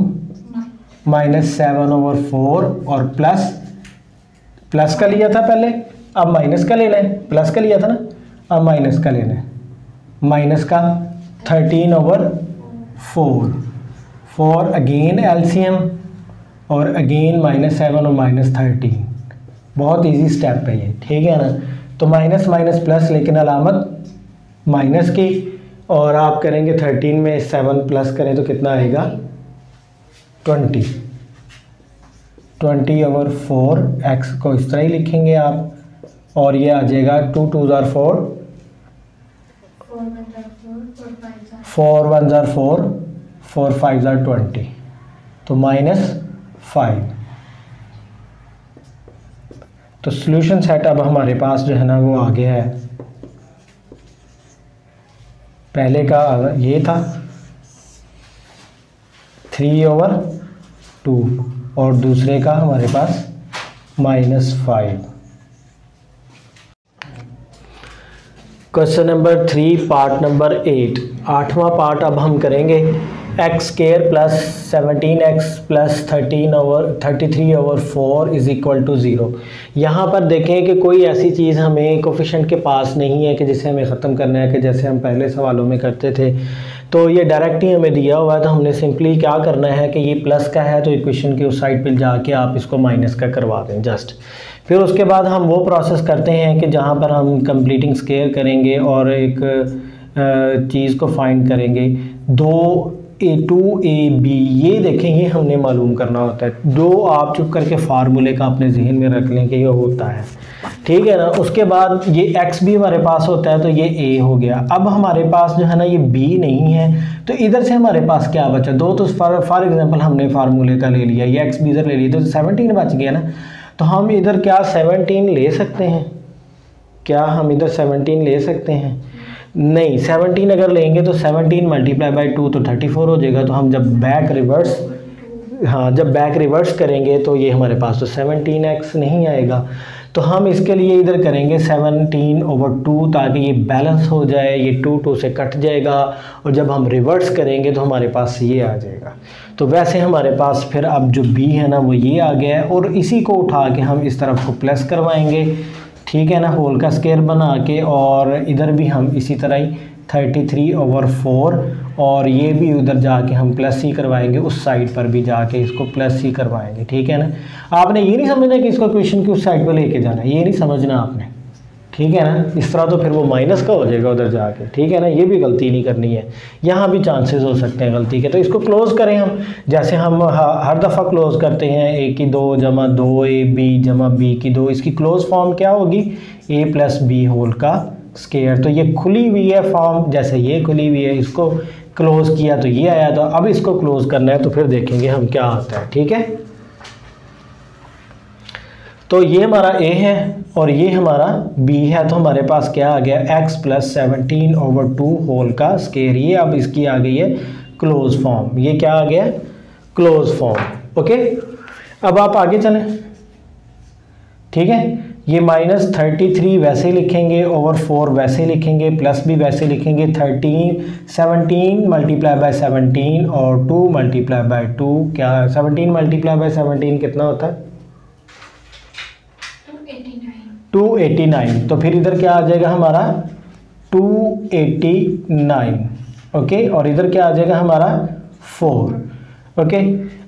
-7/4 और प्लस का लिया था पहले, अब माइनस का लेना है। प्लस का लिया था ना, अब माइनस का लेना है। माइनस का 13/4, 4 अगेन एलसीएम और अगेन -7 और -13। बहुत इजी स्टेप है ये, ठीक है ना। तो माइनस माइनस प्लस, लेकिन अलामत माइनस की, और आप करेंगे 13 में 7 प्लस करें तो कितना आएगा, 20/4। x को इस तरह ही लिखेंगे आप, और ये आ जाएगा 2 2s are 4, 4 1s are 4, 4 5s are 20, तो -5। तो सॉल्यूशन सेट अब हमारे पास जो है ना वो आ गया है। पहले का ये था 3/2 और दूसरे का हमारे पास -5। क्वेश्चन नंबर 3 पार्ट नंबर 8, 8वां पार्ट अब हम करेंगे। x² + 17x + 33/4 is equal to 0। यहाँ पर देखें कि कोई ऐसी चीज़ हमें कोफिशिएंट के पास नहीं है कि जिसे हमें ख़त्म करना है, कि जैसे हम पहले सवालों में करते थे। तो ये डायरेक्ट ही हमें दिया हुआ है, तो हमने सिंपली क्या करना है कि ये प्लस का है तो इक्वेशन के उस साइड पर जाके आप इसको माइनस का करवा दें जस्ट। फिर उसके बाद हम वो प्रोसेस करते हैं कि जहाँ पर हम कंप्लीटिंग स्केयर करेंगे और एक चीज़ को फाइंड करेंगे। 2a2ab, ये देखें, ये हमने मालूम करना होता है। 2 आप चुप करके फार्मूले का अपने जहन में रख लें कि ये होता है, ठीक है ना। उसके बाद ये x भी हमारे पास होता है, तो ये a हो गया। अब हमारे पास जो है ना ये b नहीं है, तो इधर से हमारे पास क्या बचा, 2 तो फॉर एग्जांपल हमने फार्मूले का ले लिया, ये x भी इधर ले लिया, तो 17 बच गया ना। तो हम इधर क्या 17 ले सकते हैं, क्या हम इधर 17 ले सकते हैं? नहीं, 17 अगर लेंगे तो 17 × 2 तो 34 हो जाएगा। तो हम जब बैक रिवर्स करेंगे तो ये हमारे पास तो 17x नहीं आएगा। तो हम इसके लिए इधर करेंगे 17/2 ताकि ये बैलेंस हो जाए, ये 2 से कट जाएगा, और जब हम रिवर्स करेंगे तो हमारे पास ये आ जाएगा। तो वैसे हमारे पास फिर अब जो b है ना वो ये आ गया है, और इसी को उठा के हम इस तरफ को प्लस करवाएंगे, ठीक है ना, होल का स्केयर बना के, और इधर भी हम इसी तरह ही 33/4, और ये भी उधर जाके हम प्लस ही करवाएंगे, उस साइड पर भी जाके इसको प्लस ही करवाएंगे, ठीक है ना। आपने ये नहीं समझना कि इसको क्वेश्चन की उस साइड पर लेके जाना है, ये नहीं समझना आपने, ठीक है ना। इस तरह तो फिर वो माइनस का हो जाएगा उधर जाके, ठीक है ना। ये भी गलती नहीं करनी है, यहाँ भी चांसेस हो सकते हैं गलती के। तो इसको क्लोज़ करें हम, जैसे हम हर दफ़ा क्लोज़ करते हैं a की 2 जमा 2ab जमा b की 2, इसकी क्लोज फॉर्म क्या होगी, a प्लस बी होल का स्क्वायर। तो ये खुली हुई है फॉर्म, जैसे ये खुली हुई है, इसको क्लोज़ किया तो ये आया। तो अब इसको क्लोज़ करना है, तो फिर देखेंगे हम क्या आता है, ठीक है। तो ये हमारा a है और ये हमारा b है। तो हमारे पास क्या आ गया, x प्लस 17/2 होल का स्क्वायर। ये अब इसकी आ गई है क्लोज फॉर्म। ये क्या आ गया, क्लोज फॉर्म। ओके, अब आप आगे चलें, ठीक है। ये -33 वैसे लिखेंगे, ओवर 4 वैसे लिखेंगे, प्लस भी वैसे लिखेंगे। 17 मल्टीप्लाई बाय 17 और 2 मल्टीप्लाई बाय 2, क्या 17 मल्टीप्लाई बाय 17 कितना होता है, 289। तो फिर इधर क्या आ जाएगा हमारा 289, ओके। और इधर क्या आ जाएगा हमारा 4, ओके।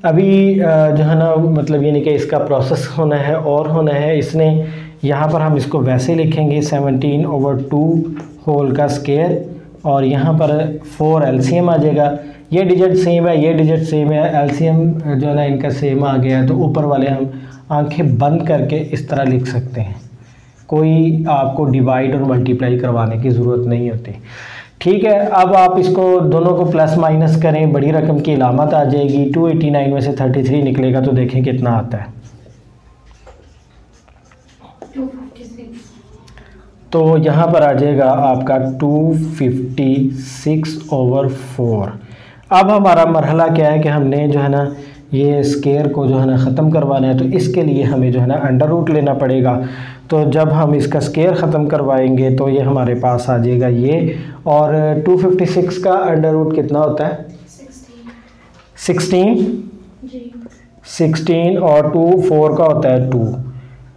अभी जो है ना, मतलब ये नहीं कि इसका प्रोसेस होना है और होना है। इसने यहाँ पर हम इसको वैसे लिखेंगे 17/2 होल का स्क्वायर, और यहाँ पर 4 एलसीएम आ जाएगा। ये डिजिट सेम है, ये डिजिट सेम है, एलसीएम जो है ना इनका सेम आ गया है। तो ऊपर वाले हम आंखें बंद करके इस तरह लिख सकते हैं, कोई आपको डिवाइड और मल्टीप्लाई करवाने की ज़रूरत नहीं होती, ठीक है। अब आप इसको दोनों को प्लस माइनस करें, बड़ी रकम की अलामत आ जाएगी। 289 में से 33 निकलेगा तो देखें कितना आता है, 256। तो यहाँ पर आ जाएगा आपका 256/4। अब हमारा मरहला क्या है कि हमने जो है ना ये स्क्वायर को जो है ना ख़त्म करवाना है। तो इसके लिए हमें जो है ना अंडर रूट लेना पड़ेगा। तो जब हम इसका स्क्वायर ख़त्म करवाएंगे तो ये हमारे पास आ जाएगा ये। और 256 का अंडर रूट कितना होता है, 16 जी। 16 और 2 4 का होता है 2,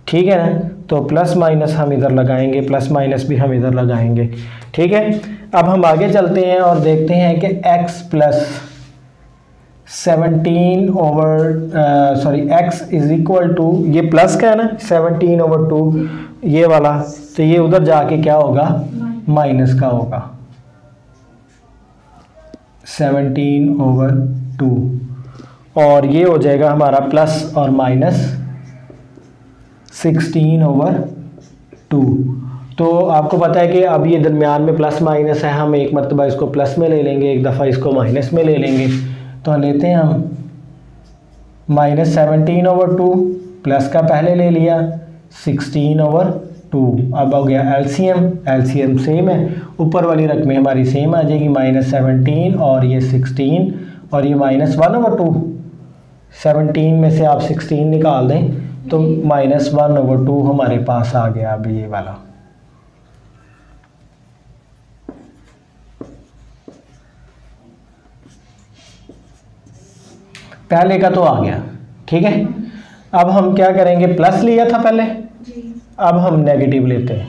ठीक है ना। तो प्लस माइनस हम इधर लगाएंगे, प्लस माइनस भी हम इधर लगाएंगे, ठीक है। अब हम आगे चलते हैं और देखते हैं कि x plus 17 x is equal to, ये प्लस का है ना 17/2 ये वाला, तो ये उधर जाके क्या होगा, माइनस का होगा 17/2, और ये हो जाएगा हमारा प्लस और माइनस 16/2। तो आपको पता है कि अब ये दरमियान में प्लस माइनस है, हम एक मरतबा इसको प्लस में ले लेंगे, एक दफ़ा इसको माइनस में ले लेंगे। तो लेते हैं हम -17/2, प्लस का पहले ले लिया 16/2। अब हो गया एलसीएम, एलसीएम सेम है, ऊपर वाली रकमें हमारी सेम आ जाएगी, -17 और ये 16 और ये -1/2। 17 में से आप 16 निकाल दें तो -1/2 हमारे पास आ गया अभी ये वाला। पहले का तो आ गया, ठीक है। अब हम क्या करेंगे, प्लस लिया था पहले जी। अब हम नेगेटिव लेते हैं।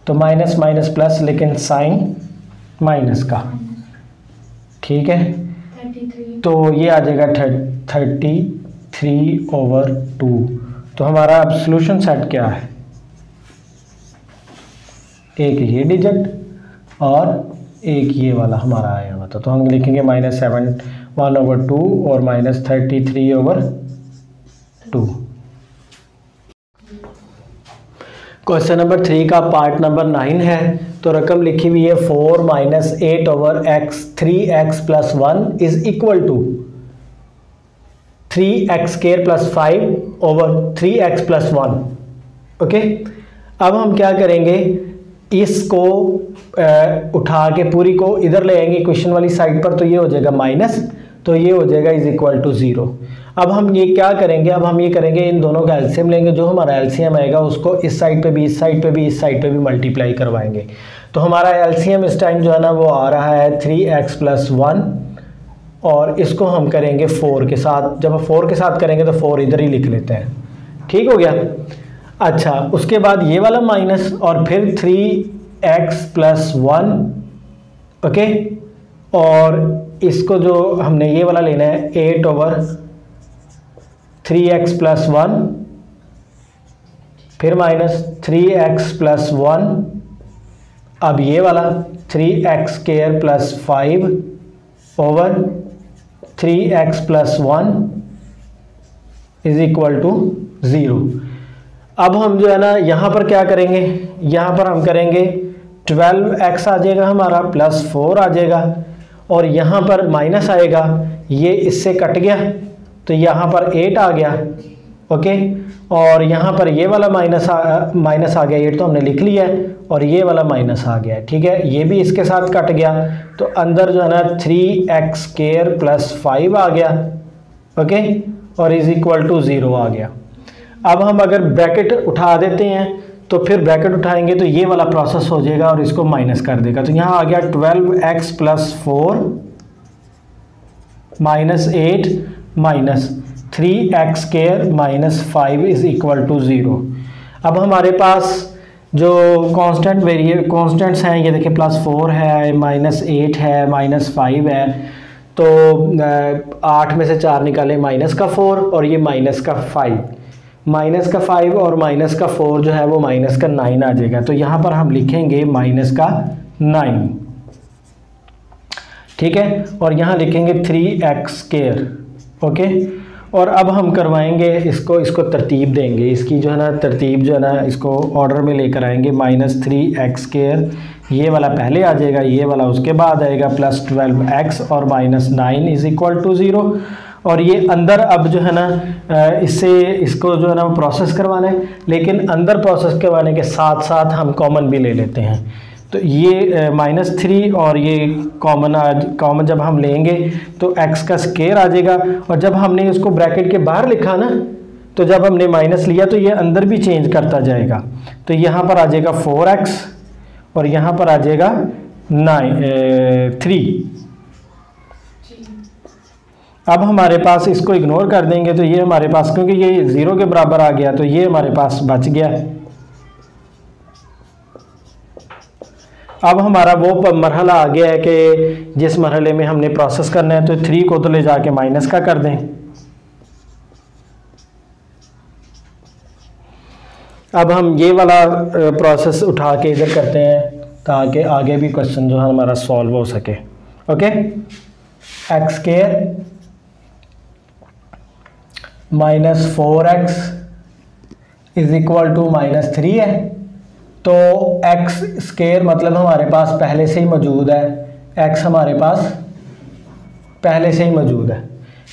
तो माइनस माइनस प्लस, लेकिन साइन माइनस का, ठीक है। 33। तो ये आ जाएगा 33/2। तो हमारा अब सोल्यूशन सेट क्या है, एक ये डिजिट और एक ये वाला हमारा आया हुआ था। तो हम लिखेंगे -7/1/2 और -33/2। क्वेश्चन नंबर 3 का पार्ट नंबर 9 है। तो रकम लिखी हुई है 4 - 8/x 3x + 1 is equal to 3x² + 5/3x + 1। Okay, अब हम क्या करेंगे, इसको उठा के पूरी को इधर ले आएंगे क्वेश्चन वाली साइड पर। तो ये हो जाएगा माइनस, तो ये हो जाएगा इज इक्वल टू 0। अब हम ये क्या करेंगे, अब हम ये करेंगे इन दोनों का एलसीएम लेंगे, जो हमारा एलसीएम आएगा उसको इस साइड पे भी, इस साइड पे भी, इस साइड पे भी मल्टीप्लाई करवाएंगे। तो हमारा एलसीएम इस टाइम जो है ना वो आ रहा है 3x + 1, और इसको हम करेंगे 4 के साथ। जब हम 4 के साथ करेंगे तो 4 इधर ही लिख लेते हैं, ठीक हो गया। अच्छा, उसके बाद ये वाला माइनस और फिर 3x + 1, ओके, और इसको जो हमने ये वाला लेना है 8/3x + 1, फिर माइनस 3x + 1, अब ये वाला 3x² + 5/3x + 1 = 0। अब हम जो है ना यहाँ पर क्या करेंगे, यहाँ पर हम करेंगे 12x आ जाएगा हमारा, +4 आ जाएगा, और यहाँ पर माइनस आएगा, ये इससे कट गया तो यहाँ पर 8 आ गया। ओके, और यहाँ पर ये वाला माइनस आ गया, 8 तो हमने लिख लिया है, और ये वाला माइनस आ गया। ठीक है, ये भी इसके साथ कट गया, तो अंदर जो है ना 3x² + 5 आ गया। ओके, और = 0 आ गया। अब हम अगर ब्रैकेट उठा देते हैं तो फिर ब्रैकेट उठाएंगे तो ये वाला प्रोसेस हो जाएगा और इसको माइनस कर देगा। तो यहाँ आ गया 12x + 4 - 8 - 3x² - 5 = 0। अब हमारे पास जो कॉन्स्टेंट्स हैं, ये देखिए +4 है, -8 है, -5 है, तो 8 में से 4 निकालें, -4 और ये -5, -5 और -4 जो है वो -9 आ जाएगा। तो यहाँ पर हम लिखेंगे -9, ठीक है, और यहाँ लिखेंगे 3x²। ओके, और अब हम करवाएंगे इसको तरतीब देंगे, इसकी जो है ना तरतीब जो है ना इसको ऑर्डर में लेकर आएंगे। -3x², ये वाला पहले आ जाएगा, ये वाला उसके बाद आएगा, +12x और -9 = 0। और ये अंदर अब जो है ना इसको जो है ना प्रोसेस करवाना है, लेकिन अंदर प्रोसेस करवाने के साथ साथ हम कॉमन भी ले लेते हैं। तो ये -3 और ये कॉमन जब हम लेंगे तो x² आ जाएगा, और जब हमने इसको ब्रैकेट के बाहर लिखा ना, तो जब हमने माइनस लिया तो ये अंदर भी चेंज करता जाएगा। तो यहाँ पर आ जाएगा 4x और यहाँ पर आ जाएगा 3। अब हमारे पास इसको इग्नोर कर देंगे तो ये हमारे पास, क्योंकि ये 0 के बराबर आ गया, तो ये हमारे पास बच गया। अब हमारा वो मरहला आ गया है कि जिस मरहले में हमने प्रोसेस करना है, तो 3 को तो ले जाके माइनस का कर दें। अब हम ये वाला प्रोसेस उठा के इधर करते हैं ताकि आगे भी क्वेश्चन जो है हमारा सॉल्व हो सके। ओके, x² - 4x = -3 है, तो x² मतलब हमारे पास पहले से ही मौजूद है, x हमारे पास पहले से ही मौजूद है।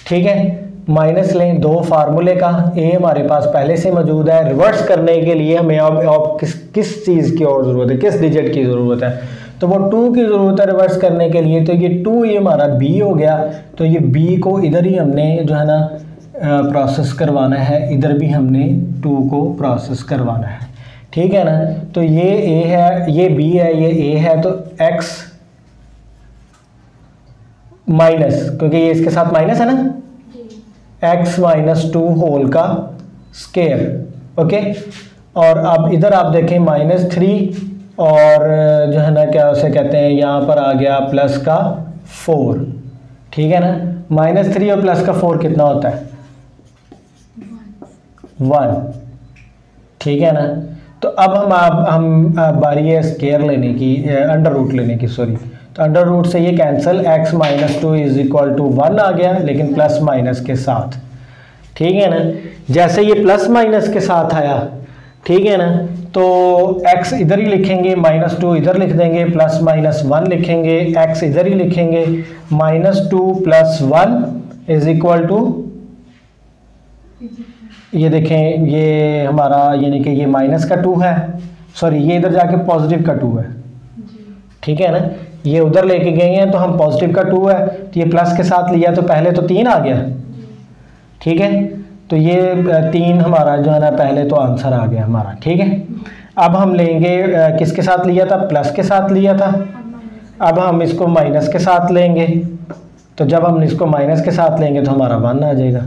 ठीक है, माइनस लें 2 फार्मूले का, a हमारे पास पहले से मौजूद है। रिवर्स करने के लिए हमें अब किस चीज़ की और ज़रूरत है, किस डिजिट की ज़रूरत है, तो वो 2 की ज़रूरत है रिवर्स करने के लिए। तो ये 2 ये हमारा b हो गया, तो ये b को इधर ही हमने जो है ना प्रोसेस करवाना है, इधर भी हमने 2 को प्रोसेस करवाना है। ठीक है ना, तो ये a है, ये b है, ये a है, तो x माइनस, क्योंकि ये इसके साथ माइनस है ना, x - 2 होल का स्क्वायर। ओके, और अब इधर आप देखें -3 और जो है ना क्या उसे कहते हैं, यहाँ पर आ गया प्लस का 4। ठीक है ना, -3 और प्लस का 4 कितना होता है, 1। ठीक है ना, तो अब हम बारी है स्क्वायर लेने की, अंडर रूट लेने की, सॉरी। तो अंडर रूट से ये कैंसिल, x - 2 = 1 आ गया, लेकिन प्लस माइनस के साथ। ठीक है ना, जैसे ये प्लस माइनस के साथ आया, ठीक है ना, तो x इधर ही लिखेंगे, -2 इधर लिख देंगे, प्लस -1 लिखेंगे, x इधर ही लिखेंगे, -2 + 1 = ये देखें, ये हमारा यानी कि ये माइनस का 2 है, सॉरी ये इधर जाके पॉजिटिव का 2 है। ठीक है ना, ये उधर लेके गए हैं तो हम पॉजिटिव का 2 है, तो ये प्लस के साथ लिया तो पहले तो 3 आ गया। ठीक है, तो ये 3 हमारा जो है ना पहले तो आंसर आ गया हमारा। ठीक है, अब हम लेंगे किसके साथ लिया था, प्लस के साथ लिया था, अब हम इसको माइनस के साथ लेंगे, तो जब हम इसको माइनस के साथ लेंगे तो हमारा 1 आ जाएगा।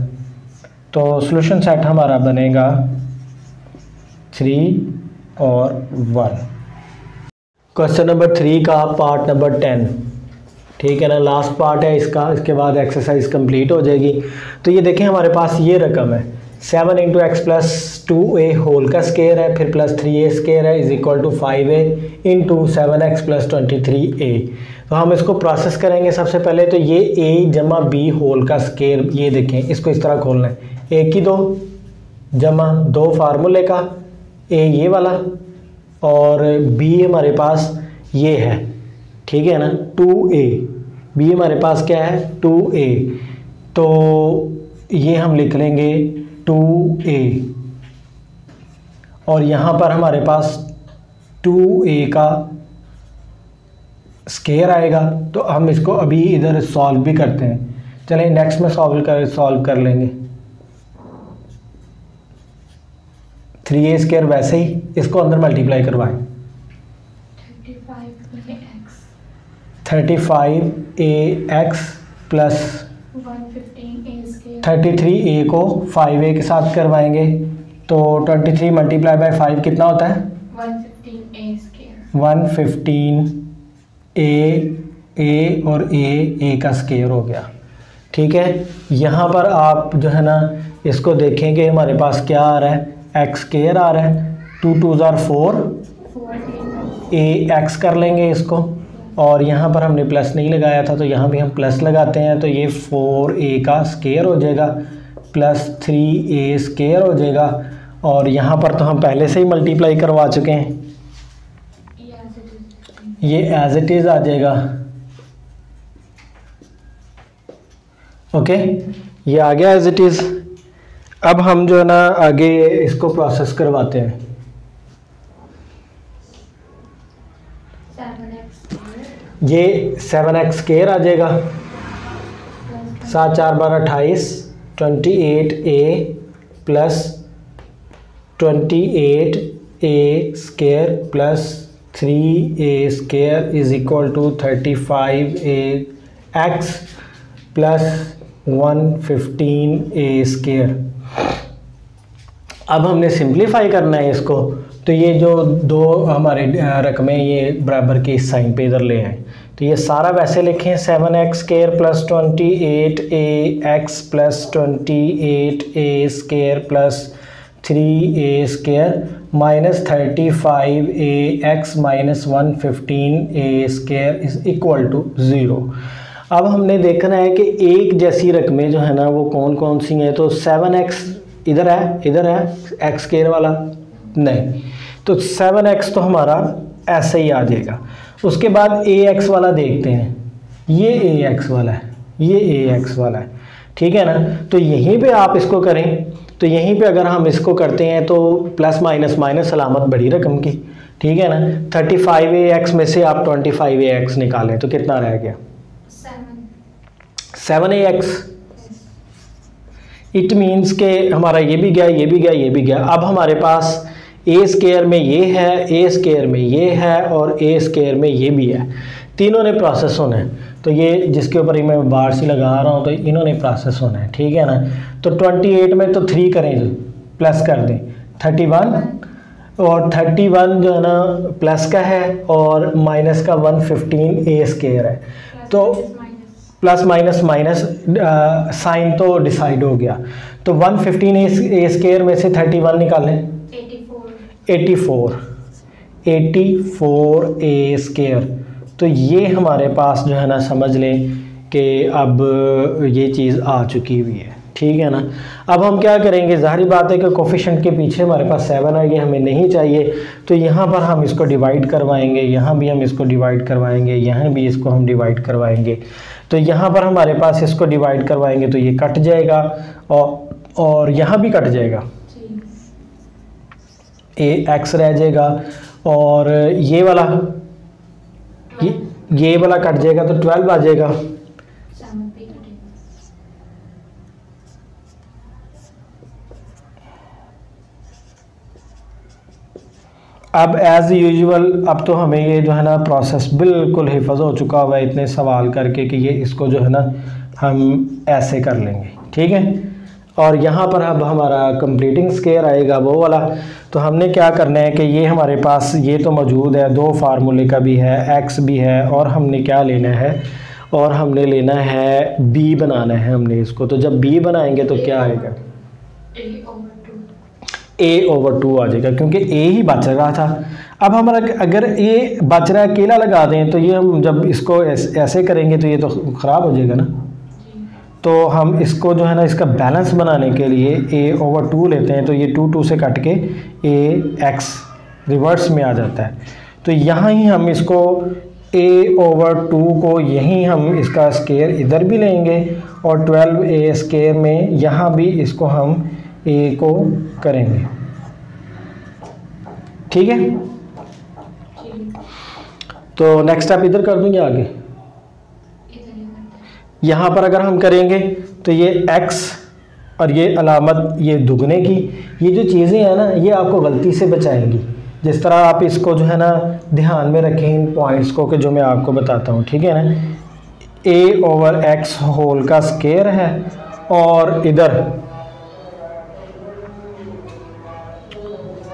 तो सॉल्यूशन सेट हमारा बनेगा 3 और 1। क्वेश्चन नंबर 3 का पार्ट नंबर 10। ठीक है ना, लास्ट पार्ट है इसका, इसके बाद एक्सरसाइज कंप्लीट हो जाएगी। तो ये देखें हमारे पास ये रकम है 7 into x plus 2a whole का स्केयर है, फिर प्लस 3a स्केयर है is equal to 5a into 7x plus 23a। तो हम इसको प्रोसेस करेंगे सबसे पहले। तो ये a जमा b होल का स्केयर, ये देखें इसको इस तरह खोलना है, a की 2 जमा 2 फार्मूले का, a ये वाला और b हमारे पास ये है, ठीक है ना 2a, b हमारे पास क्या है 2a, तो ये हम लिख लेंगे 2a और यहाँ पर हमारे पास 2a का स्केयर आएगा। तो हम इसको अभी इधर सॉल्व भी करते हैं, चलें नेक्स्ट में सॉल्व कर लेंगे। 3a स्केयर वैसे ही इसको अंदर मल्टीप्लाई करवाएं, 35ax प्लस 33a को 5a के साथ करवाएंगे, तो 23 मल्टीप्लाई बाय 5 कितना होता है 115a और a का स्केयर हो गया। ठीक है, यहाँ पर आप जो है ना इसको देखेंगे हमारे पास क्या आ रहा है, x स्केयर आ रहा है, 2 2 4 ax कर लेंगे इसको, और यहाँ पर हमने प्लस नहीं लगाया था तो यहाँ भी हम प्लस लगाते हैं, तो ये 4a का स्केयर हो जाएगा प्लस 3a स्केयर हो जाएगा, और यहाँ पर तो हम पहले से ही मल्टीप्लाई करवा चुके हैं, ये एज इट इज़ आ जाएगा। ओके, ये आ गया एज इट इज़। अब हम जो है ना आगे इसको प्रोसेस करवाते हैं। ये 7x स्केयर आ जाएगा, 7 4 12 28, 28a plus 28a square plus 3a square is equal to 35ax plus 115a square. अब हमने सिंप्लीफाई करना है इसको, तो ये जो दो हमारे रकमें ये बराबर के इस साइन पे इधर ले आए, तो ये सारा वैसे लिखें 7x square plus 28ax plus 28a square plus 3a square minus 35ax minus 115a square is equal to 0। अब हमने देखना है कि एक जैसी रकमें जो है ना वो कौन कौन सी हैं, तो 7x इधर है x स्केयर वाला नहीं, तो 7x तो हमारा ऐसे ही आ जाएगा। उसके बाद ax वाला देखते हैं, ये ax वाला है, ये ax वाला है, ठीक है ना। तो यहीं पे आप इसको करें, तो यहीं पे अगर हम इसको करते हैं तो प्लस माइनस माइनस अलामत बड़ी रकम की, ठीक है ना। 35ax में से आप 25ax निकालें तो कितना रह गया 7ax। इट मीन्स के हमारा ये भी गया, ये भी गया, ये भी गया। अब हमारे पास a स्केयर में ये है, a स्केयर में ये है और a स्केयर में ये भी है, तीनों ने प्रोसेस होना है। तो ये जिसके ऊपर ही मैं बार सी लगा रहा हूँ तो इन्होंने प्रोसेस होना है, ठीक है ना। तो 28 में तो 3 करें, प्लस कर दें 31, और 31 जो है ना प्लस का है और माइनस का 115a स्केयर है, तो प्लस माइनस माइनस साइन तो डिसाइड हो गया। तो 115a स्केयर में से 31 निकालें, 84a स्केयर। तो ये हमारे पास जो है ना समझ लें कि अब ये चीज़ आ चुकी हुई है, ठीक है ना। अब हम क्या करेंगे, ज़ाहिर बात है कि कोफिशिएंट के पीछे हमारे पास 7 आएगी, हमें नहीं चाहिए, तो यहाँ पर हम इसको डिवाइड करवाएंगे, यहाँ भी हम इसको डिवाइड करवाएंगे, यहाँ भी इसको हम डिवाइड करवाएंगे। तो यहाँ पर हमारे पास इसको डिवाइड करवाएंगे तो ये कट जाएगा और यहाँ भी कट जाएगा, ax रह जाएगा, और ये वाला कट जाएगा तो 12 आ जाएगा। अब एज़ यूजुअल अब तो हमें ये जो है ना प्रोसेस बिल्कुल हिफज हो चुका हुआ है इतने सवाल करके कि ये इसको जो है ना हम ऐसे कर लेंगे, ठीक है। और यहाँ पर अब हमारा कंप्लीटिंग स्केयर आएगा वो वाला। तो हमने क्या करना है कि ये हमारे पास ये तो मौजूद है, 2 फार्मूले का भी है, x भी है, और हमने क्या लेना है, और हमने लेना है b बनाना है हमने इसको। तो जब b बनाएंगे तो क्या आएगा, a/2 आ जाएगा, क्योंकि a ही बच रहा था। अब हम अगर ये बच रहा अकेला लगा दें तो ये हम जब इसको ऐसे करेंगे तो ये तो ख़राब हो जाएगा ना। तो हम इसको जो है ना इसका बैलेंस बनाने के लिए a/2 लेते हैं। तो ये 2 से कट के ax रिवर्स में आ जाता है। तो यहाँ ही हम इसको a/2 को यहीं हम इसका स्केयर इधर भी लेंगे और 12a स्केयर में यहाँ भी इसको हम a को करेंगे। ठीक है, तो नेक्स्ट स्टेप इधर कर दूंगे आगे। यहाँ पर अगर हम करेंगे तो ये x और ये अलामत ये दुगने की, ये जो चीज़ें हैं ना ये आपको गलती से बचाएंगी। जिस तरह आप इसको जो है ना ध्यान में रखें इन पॉइंट्स को कि जो मैं आपको बताता हूँ, ठीक है ना। a/x होल का स्केयर है और इधर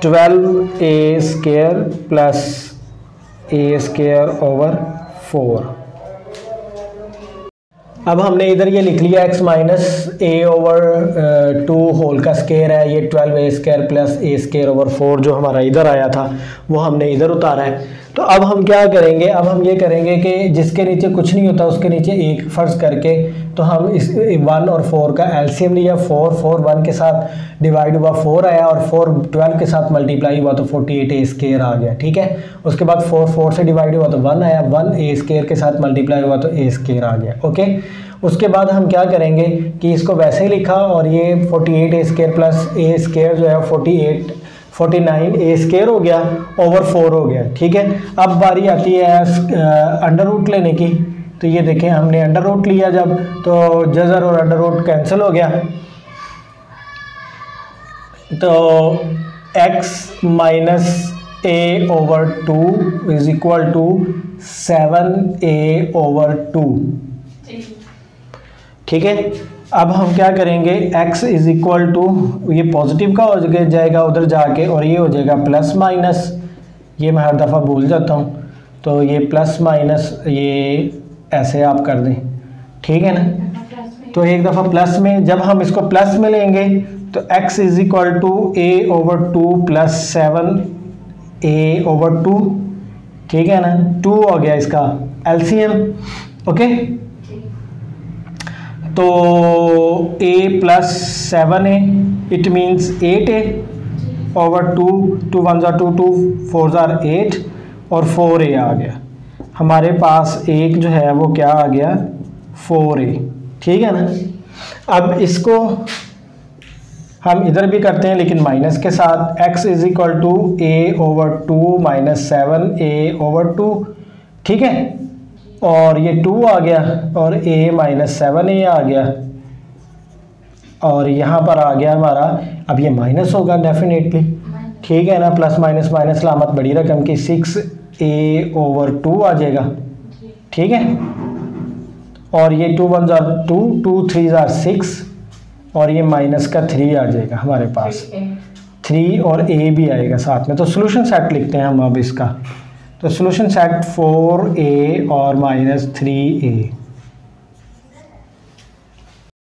12a square plus a square over 4। अब हमने इधर ये लिख लिया x माइनस a/2 होल का स्केयर है, ये 12a square plus a square over 4 जो हमारा इधर आया था वो हमने इधर उतारा है। तो अब हम क्या करेंगे, अब हम ये करेंगे कि जिसके नीचे कुछ नहीं होता उसके नीचे एक फ़र्ज़ करके तो हम इस 1 और 4 का एलसीएम लिया। 4 1 के साथ डिवाइड हुआ 4 आया और 4 12 के साथ मल्टीप्लाई हुआ तो 48a स्केयर आ गया। ठीक है, उसके बाद 4 से डिवाइड हुआ तो 1 आया, 1 a स्केयर के साथ मल्टीप्लाई हुआ तो a स्केयर आ गया। ओके, उसके बाद हम क्या करेंगे कि इसको वैसे ही लिखा और ये 48a square plus a square जो है 49 a स्केयर हो गया ओवर 4 हो गया। ठीक है, अब बारी आती है अंडर रूट लेने की। तो ये देखें हमने अंडर रूट लिया जब, तो जज़र और अंडर रूट कैंसिल हो गया। तो x minus a/2 is equal to 7a/2। ठीक है, अब हम क्या करेंगे, x इज इक्वल टू ये पॉजिटिव का हो जाएगा उधर जाके और ये हो जाएगा प्लस माइनस। ये मैं हर दफ़ा भूल जाता हूँ, तो ये प्लस माइनस ये ऐसे आप कर दें। ठीक है ना, तो एक दफ़ा प्लस में, जब हम इसको प्लस में लेंगे तो x is equal to a/2 plus 7a/2। ठीक है ना, 2 हो गया इसका एलसीएम। ओके, तो a plus 7a it means 8a over 2, 2 1 2 2 4 8 और 4a आ गया। हमारे पास एक जो है वो क्या आ गया, 4a। ठीक है ना, अब इसको हम इधर भी करते हैं लेकिन माइनस के साथ। x is equal to a/2 minus 7a/2। ठीक है, और ये 2 आ गया और a माइनस 7a आ गया और यहाँ पर आ गया हमारा, अब ये माइनस होगा डेफिनेटली। ठीक है ना, प्लस माइनस माइनस लामत बड़ी रकम की 6a/2 आ जाएगा। ठीक है, और ये 2 1 2 2 3 6 और ये माइनस का 3 आ जाएगा हमारे पास, 3 और a भी आएगा साथ में। तो सोल्यूशन सेट लिखते हैं हम अब इसका। तो सोल्यूशन सेट 4a और माइनस 3a।